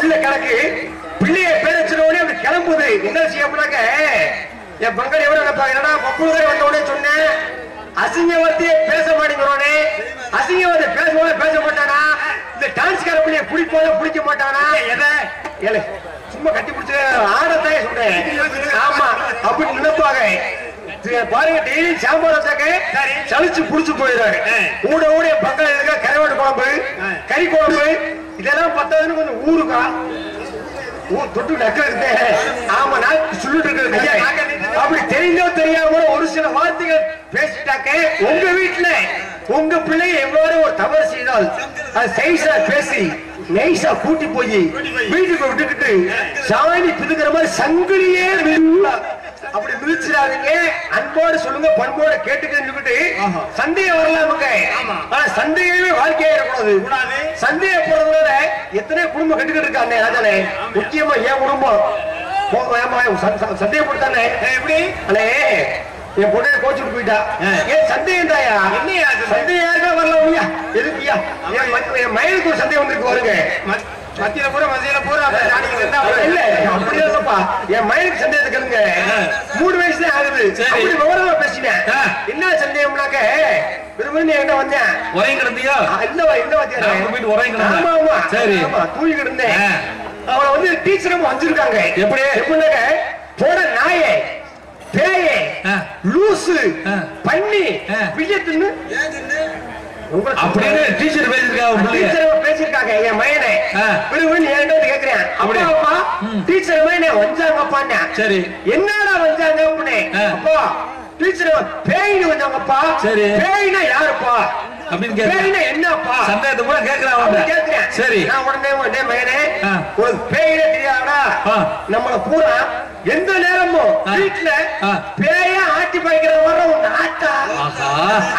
உள்ள கணக்கு பிள்ளைய பேரச்சனோட அப்படி கிளம்புது. என்ன செய்யப்படாக்க என் பங்காளி எவ்வளவு நினைப்பாங்க, என்னடா பப்புதே வந்த உடனே சொன்னேன் அசிங்கவத்தியே பேச மாட்டேங்கிறோனே, அசிங்கவத்தை பேச மாட்டானா, இந்த டான்ஸ்கார பிள்ளைய பிடிக்க மாட்டானா, எதை ஏழை சும்மா கட்டி பிடிச்ச ஆடத்தாயே சொல்றேன். ஆமா அப்படி நினைப்பாங்க. பாருங்க டெய்லி சாம்பார் வச்சாக்க சளிச்சு புடிச்சு போயிடுறாரு. ஊட ஊட பங்காளி கரைவாடு குழம்பு, கறி குழம்பு, இதெல்லாம் பத்தாதுன்னு கொஞ்சம் ஊருக்கா தொட்டு நக்கிறது. ஆமா நான் சொல்லிட்டு இருக்கிறது அப்படி தெரிஞ்சோ தெரியாம ஒரு சில வார்த்தைகள் பேசிட்டாக்க உங்க வீட்டுல உங்க பிள்ளை எவ்வாறு ஒரு தவறு செய்தால் அது சைஸா பேசி நைஸா கூட்டி போய் வீட்டுக்கு விட்டுக்கிட்டு சாணி பிதுக்கிற மாதிரி சங்கிலியே அப்படி மிதிச்சிடாதீங்க. அன்போடு சொல்லுங்க, பண்போடு கேட்டுக்கிட்டு சந்தேகம் வரலாமுங்க. ஆனா சந்தேகமே வாழ்க்கையா இருக்கக்கூடாது. சந்தேகம் போறதுனால எத்தனை குடும்பம் கட்டுக்கிட்டு இருக்காங்க. அதானே முக்கியமா என் குடும்பம் சந்தேகப்பட்டானே எப்படி அண்ணே என் பொண்ணை கோச்சுட்டு போயிட்டா. ஏன் சந்தேகம் தாயா? என்னையா சந்தேகம் வரலாம் எதுக்குயா? என் மயிலுக்கு ஒரு சந்தேகம் வந்துருக்கு வருங்க. மத்தியில பூரா மத்தியில பூரா இல்ல அப்படி இல்லப்பா. என் மயிலுக்கு சந்தேகத்தை கேளுங்க. 3 வயசுல ஆகுது. அப்படி விவரமா பேசினேன். என்ன சந்தேகம்னாக்க விரும்பி என்கிட்ட வந்தேன். உரையும் கிடந்தியா? இல்லவா இந்த வாத்தியா? ஆமா ஆமா சரி தூங்கி கிடந்தேன். அவளை வந்து டீச்சரும் வந்திருக்காங்க. எப்படின்னாக்க போட நாயே பேயே லூசு பண்ணி விஜயத்துன்னு அப்படின்னு டீச்சர் பேசிருக்காங்க. என் மயனை என்கிட்ட கேக்குறேன். அப்பா அப்பா டீச்சர் மயனை வந்தாங்கப்பா. சரி என்னடா வந்தாங்க அப்பா? டீச்சர் பேயின்னு வந்தாங்கப்பா. சரி பேயினா யாருப்பா அப்படின்னு கேக்குறேன். என்னப்பா சந்தேகத்தை கூட கேக்குறேன். சரி நான் உடனே மயனே ஒரு பேயில தெரியாதா? நம்மள பூரா எந்த நேரமும் வீட்டுல பேய ஆட்டி பாய்க்கிற வர உங்க ஆட்டா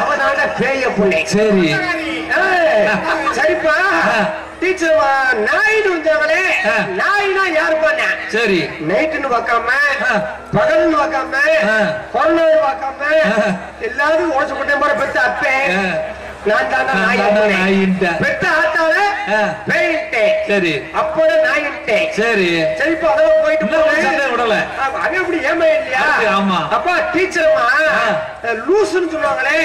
அவனால பேய புள்ளை. சரி சரிப்பா டீச்சர் நாயின்னு வந்தாங்களே, நாயினா யாருப்பா? சரி நைட்டுன்னு பார்க்காம பகல்னு பார்க்காம கொரோனா பார்க்காம எல்லாரும் ஓசை போட்டேன் பாரு பெத்த அப்பே நான் தான் பெத்த ஆட்டால பேயிட்டேன். சரி அப்போட நாயிட்டேன். சரி சரிப்பா அதெல்லாம் போயிட்டு விடல அங்க எப்படி ஏமா இல்லையா? ஆமா அப்பா டீச்சர்மா லூசுன்னு சொல்லுவாங்களே,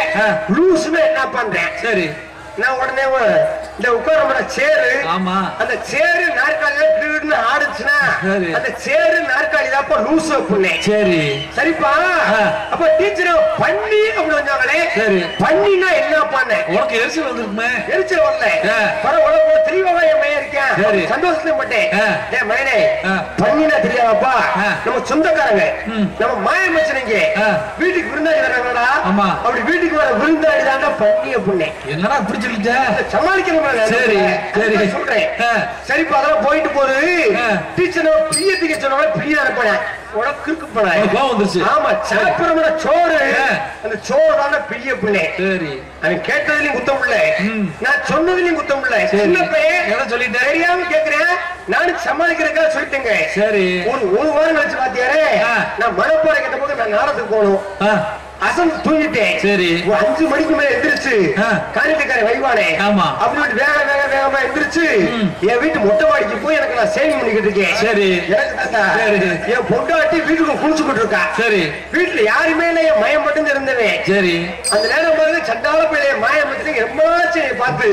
லூசுன்னு என்ன பண்றேன்? சரி நான் உடனே இந்த உட்கார சேரு, ஆமா, அந்த சேரு நாற்காலியில திடீர்னு ஆடுச்சுன்னா அந்த சேரு நாற்காலி தான் லூசு புண்ணே. சரி சரிப்பா. அப்ப டீச்சர் பண்ணி அப்படி வந்தாங்களே, சரி பண்ணினா என்ன பண்ண உனக்கு எரிச்சல் வந்துருக்குமே? எரிச்சல் வரல, பரவாயில்ல தெளிவாக என் மையம் இருக்கேன், சந்தோஷத்துல மட்டும். ஏன் மயனே பண்ணினா தெரியாதப்பா, நம்ம சொந்தக்காரங்க, நம்ம மாய மச்சனைங்க வீட்டுக்கு விருந்தாடி வர்றாங்கடா. அப்படி வீட்டுக்கு வர விருந்தாடி தாண்டா பண்ணிய புண்ணே. என்னடா இப்படி சொல்லிட்ட? சமாளிக்கணும். சரி சரி சொல்றேன். சரிப்பா அதெல்லாம் போயிட்டு போது டீச்சர் பிரியத்துக்கு சொன்ன பிரியா இருப்பேன். உனக்கு வந்துருச்சு. ஆமா சாப்பிடுற சோறு, அந்த சோறு தானே பிரிய புண்ணே. சரி அவன் கேட்டதுலயும் குத்தம் இல்ல, நான் சொன்னதுலயும் குத்தம் இல்ல. சின்ன பையன் சொல்லிட்டேன், தெரியாம கேக்குறேன், நானும் சமாளிக்கிறதுக்காக சொல்லிட்டேங்க. சரி ஒரு வாரம் கழிச்சு பாத்தியாரே, நான் மனப்பாறை கேட்ட போது நான் நாடத்துக்கு போகணும், அசந்து தூங்கிட்டேன். சரி 5 மணிக்கு மேல எந்திரிச்சு காரியத்துக்கார வைவானே அப்படி வேகமா எந்திரிச்சு என் வீட்டு மொட்டை மாடிக்கு போய் எனக்கு நான் சேவிங் பண்ணிக்கிட்டு இருக்கேன். சரி என் பொண்டாட்டி வீட்டுக்கு குளிச்சுக்கிட்டு இருக்கா. சரி வீட்டுல யாருமே இல்ல, என் மயம் மட்டும் இருந்தவன். சரி அந்த நேரம் பாருங்க சண்டால போய் மாயம் மட்டும் எம்மாச்சு பார்த்து.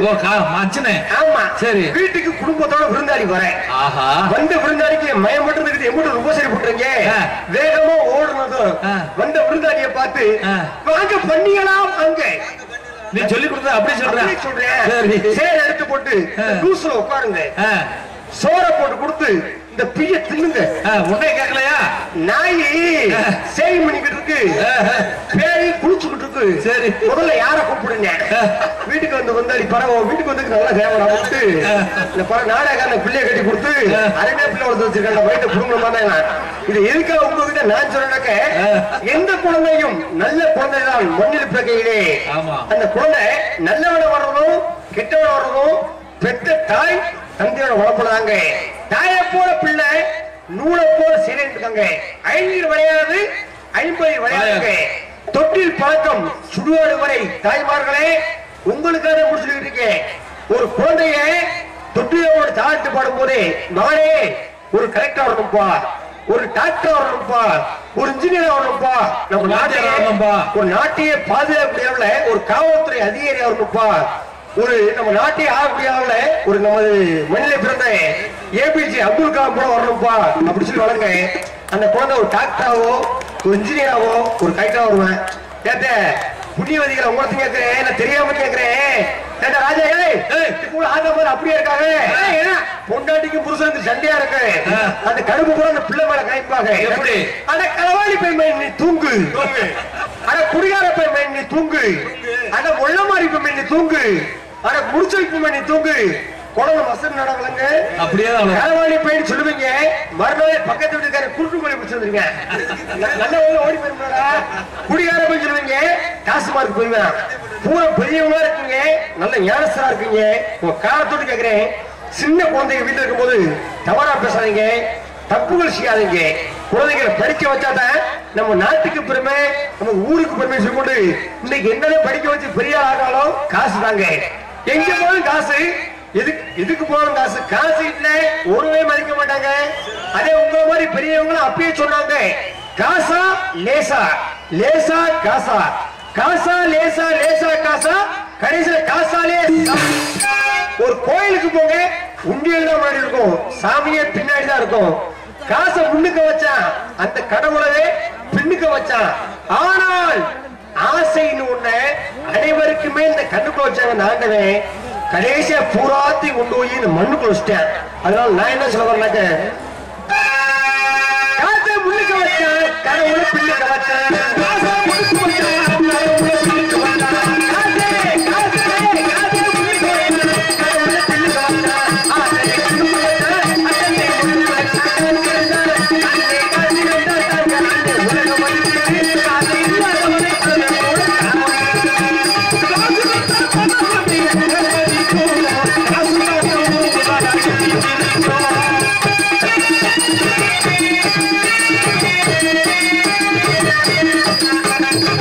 ஆமா சரி வீட்டுக்கு குடும்பத்தோட விருந்தாடி வரேன். வந்த விருந்தாடிக்கு மயம் மட்டும் இருக்குது, எம்பிட்டு உபசரி போட்டுருங்க. வேகமா ஓடுனதும் வந்த விருந்தாடியை பார்த்து வாங்க பண்ணிக்கலாம் வாங்க, நீ சொல்லி கொடுத்த அப்படி சொல்றேன். சேர் எடுத்து போட்டு லூஸ்ல உட்காருங்க, சோற போட்டு கொடுத்து இந்த பிய தின்னுங்க. உன்னை கேட்கலையா? நாய் சேவிங் பண்ணிக்கிட்டு இருக்கு, பேய் குளிச்சுக்கிட்டு இருக்கு. சரி முதல்ல யார கூப்பிடுங்க? வீட்டுக்கு வந்தாடி பரவ வீட்டுக்கு வந்து நல்லா சேவனா விட்டு இந்த பர நாடகான பிள்ளைய கட்டி கொடுத்து அரைமே பிள்ளை வளர்த்து வச்சிருக்காங்க. வயிற்று குடும்பமா தான். இது எதுக்காக உங்ககிட்ட நான் சொல்றேன்னாக்க, எந்த குழந்தையும் நல்ல குழந்தைதான் மண்ணில் பிறக்கையிலே. அந்த குழந்தை நல்லவன வர்றதும் கெட்டவன வர்றதும் பெற்ற தாய் தந்தையோட வளர்ப்புறாங்க. தாயை போல பிள்ளை நூலை போல சேர்ந்துருக்காங்க. 5 விளையாது 50 விளையாடுங்க. தொட்டில் பழக்கம் சுடுவாடு வரை தாய்மார்களே உங்களுக்காக சொல்லிட்டு இருக்கேன். ஒரு குழந்தைய தொட்டிலோடு தாழ்த்து பாடும் போதே நானே ஒரு கலெக்டர் வரணும்பா, ஒரு டாக்டர் வரணும்பா, ஒரு இன்ஜினியர் வரணும்பா, நம்ம நாட்டையே ஒரு நாட்டையே பாதுகாக்கக்கூடிய ஒரு காவல்துறை அதிகாரி வரணும்பா, ஒரு நம்ம நாட்டை ஆகக்கூடியவங்கள ஒரு நமது மண்ணில பிறந்த ஏபிஜே அப்துல் கலாம் கூட வரணும்பா அப்படி சொல்லி வளங்க. அந்த குழந்தை ஒரு டாக்டராவோ ஒரு இன்ஜினியராவோ ஒரு கலெக்டரா வருவேன். கேட்ட புண்ணியவதிகளை உங்களுக்கு கேட்கிறேன், நான் தெரியாம கேட்கிறேன். ராஜா அப்படியே இருக்காங்க, பொண்டாட்டிக்கும் புருஷனுக்கு சண்டையா இருக்கு. அந்த கருப்பு கூட அந்த பிள்ளை மேல காய்ப்பாங்க. எப்படி அந்த களவாளி பெண் நீ தூங்கு, ஆனா குடிகார பெண் நீ தூங்கு, ஆனா முள்ள மாறி பெண் நீ தூங்கு, ஆனா முடிச்சு வைப்பு நீ தூங்கு. குழந்தை மசன் நடவலங்க அப்படியே களவாளி பெண் சொல்லுவீங்க. மறுநாள் பக்கத்து வீட்டுக்கார குருட்டு கோழி பிடிச்சிருந்தீங்க, நல்ல ஓடி போயிருந்தா. குடிகார போய் சொல்லுவீங்க காசு மார்க்கு போயிருவேன். பூரா பெரியவங்களா இருக்கீங்க, நல்ல ஞானஸ்தரா இருக்கீங்க. உங்க காலத்தோடு கேட்கிறேன், சின்ன குழந்தைங்க வீட்டுல இருக்கும் போது தவறா பேசாதீங்க, தப்புகள் செய்யாதீங்க. குழந்தைகளை படிக்க வச்சாதான் நம்ம நாட்டுக்கு பெருமை, நம்ம ஊருக்கு பெருமை சொல்லிக்கொண்டு இன்னைக்கு என்னதான் படிக்க வச்சு பெரிய ஆனாலும் காசு தாங்க. எங்க போனாலும் காசு, எதுக்கு போனாலும் காசு. காசு இல்ல ஒருவே மதிக்க மாட்டாங்க. அதே உங்க மாதிரி பெரியவங்களும் அப்பயே சொன்னாங்க, காசா லேசா, லேசா காசா, காசா லேசா, லேசா காசா, கடைசியில காசாலே. ஒரு கோயிலுக்கு போங்க, உண்டியல் தான் முன்னாடி இருக்கும், சாமியே பின்னாடிதான் இருக்கும். காசை முன்னுக்க வச்சான், அந்த கடவுளவே பின்னுக்க வச்சான். ஆனால் ஆசைன்னு ஒண்ணு அனைவருக்குமே இந்த கண்ணுக்குள்ள வச்சாங்க. ஆண்டவன் கடைசியா பூராத்தி கொண்டு போய் இந்த மண்ணுக்குள்ள வச்சிட்டேன். அதனால நான் என்ன சொல்ல வரேன்னாக்க, காசை முன்னுக்க வச்சான், கடவுளை பின்னுக்க வச்சான். காசை முன்னுக்கு வச்சான், கடவுளை பின்னுக்கு வச்சான். Thank you.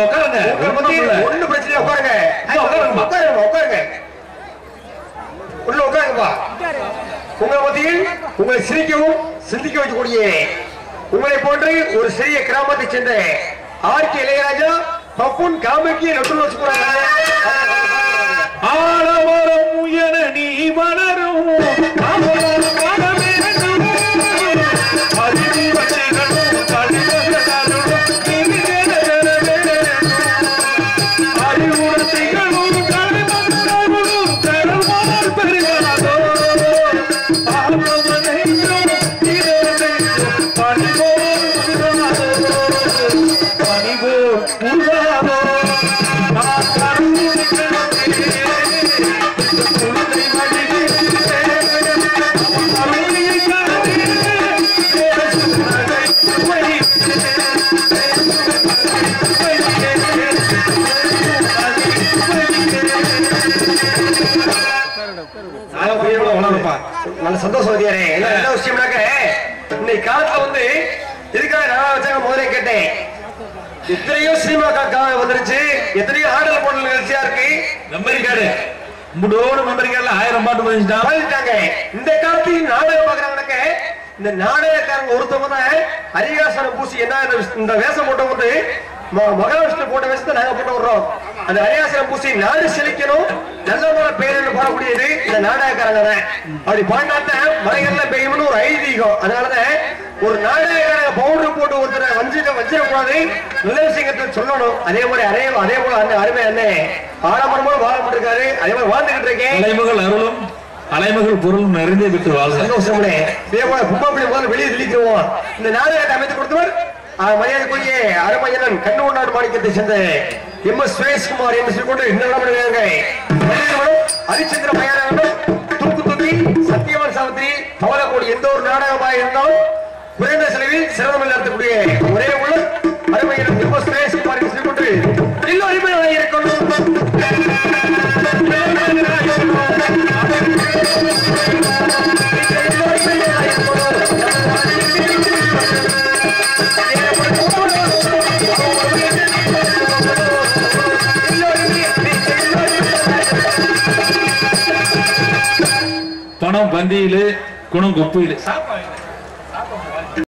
உட்காருங்க உட்காருங்க ஒண்ணு பிரச்சனை உட்காருங்க உட்காருங்க உட்காருங்க உள்ள உட்காருங்கப்பா. உங்களை மத்தியில் உங்களை சிரிக்கவும் சிந்திக்க வைக்கக்கூடிய உங்களை போன்று ஒரு சிறிய கிராமத்தை சேர்ந்த ஆர்கே இளையராஜா பப்புன் காமெடியை நட்டு வச்சு போறாங்க. ஆலமரம் உயர நீ வளரும் நல்ல சந்தோஷம். என்ன விஷயம்னாக்க இன்னைக்கு காலத்துல வந்து இதுக்காக நான் வச்சாங்க முதலே கேட்டேன். எத்தனையோ சினிமா வந்துருச்சு, எத்தனையோ ஆடல் பாடல் நிகழ்ச்சியா இருக்கு. மெமரி கார்டு முடோடு மெமரி கார்டுல 1000 பாட்டு பதிஞ்சிட்டாங்க. இந்த காலத்தில் நாடகம் பாக்குறாங்கனாக்க இந்த நாடகக்காரங்க ஒருத்தவங்க தான் அரிகாசனம் பூசி என்ன இந்த வேஷம் போட்ட வந்து மகாவிஷ்ணு போட்ட வேஷத்தை நாங்க போட்டு விடுறோம். அந்த அரியாசனம் பூசி நாடு செழிக்கணும் நல்ல முறை பெயர் பாடக்கூடியது இந்த நாடகக்காரங்க தான். அப்படி பாண்டாட்ட மலைகள்ல பெய்யும்னு ஒரு ஐதீகம். அதனாலதான் ஒரு நாடகக்காரங்க பவுடர் போட்டு ஒருத்தரை வஞ்சிடக்கூடாது, நல்ல விஷயத்தை சொல்லணும். அதே போல அந்த அருமை அண்ணன் ஆடம்பரமான வாழப்பட்டிருக்காரு. அதே மாதிரி வாழ்ந்துகிட்டு இருக்கேன். அலைமகள் அருளும் அலைமகள் பொருளும் நிறைந்தே விட்டு வாழ் சந்தோஷம். இதே போல கும்பாப்பள்ளி முதல்ல வெளியே தெளிக்கிறோம். இந்த நாடகத்தை அமைத்து கொடுத்தவர் மரியாதைக்குரிய அருமையனன் கண்ணூர் மாணிக்கத்தை சேர்ந்த MS சுரேஷ்குமார் என்று சொல்லிக்கொண்டு இந்த நடவடிக்கைங்க ஹரிச்சந்திர மயானம் தூக்கு சத்தியவான் சாவித்திரி பவளக்கோடி எந்த ஒரு நாடகமாக இருந்தாலும் குறைந்த செலவில் சிறந்தமில் நடத்தக்கூடிய ஒரே உள்ள அருமையனன் MS சுரேஷ்குமார் என்று சொல்லிக்கொண்டு எல்லோருமே இருக்கணும். பணம் பந்தியிலே குணம் கொப்பையிலே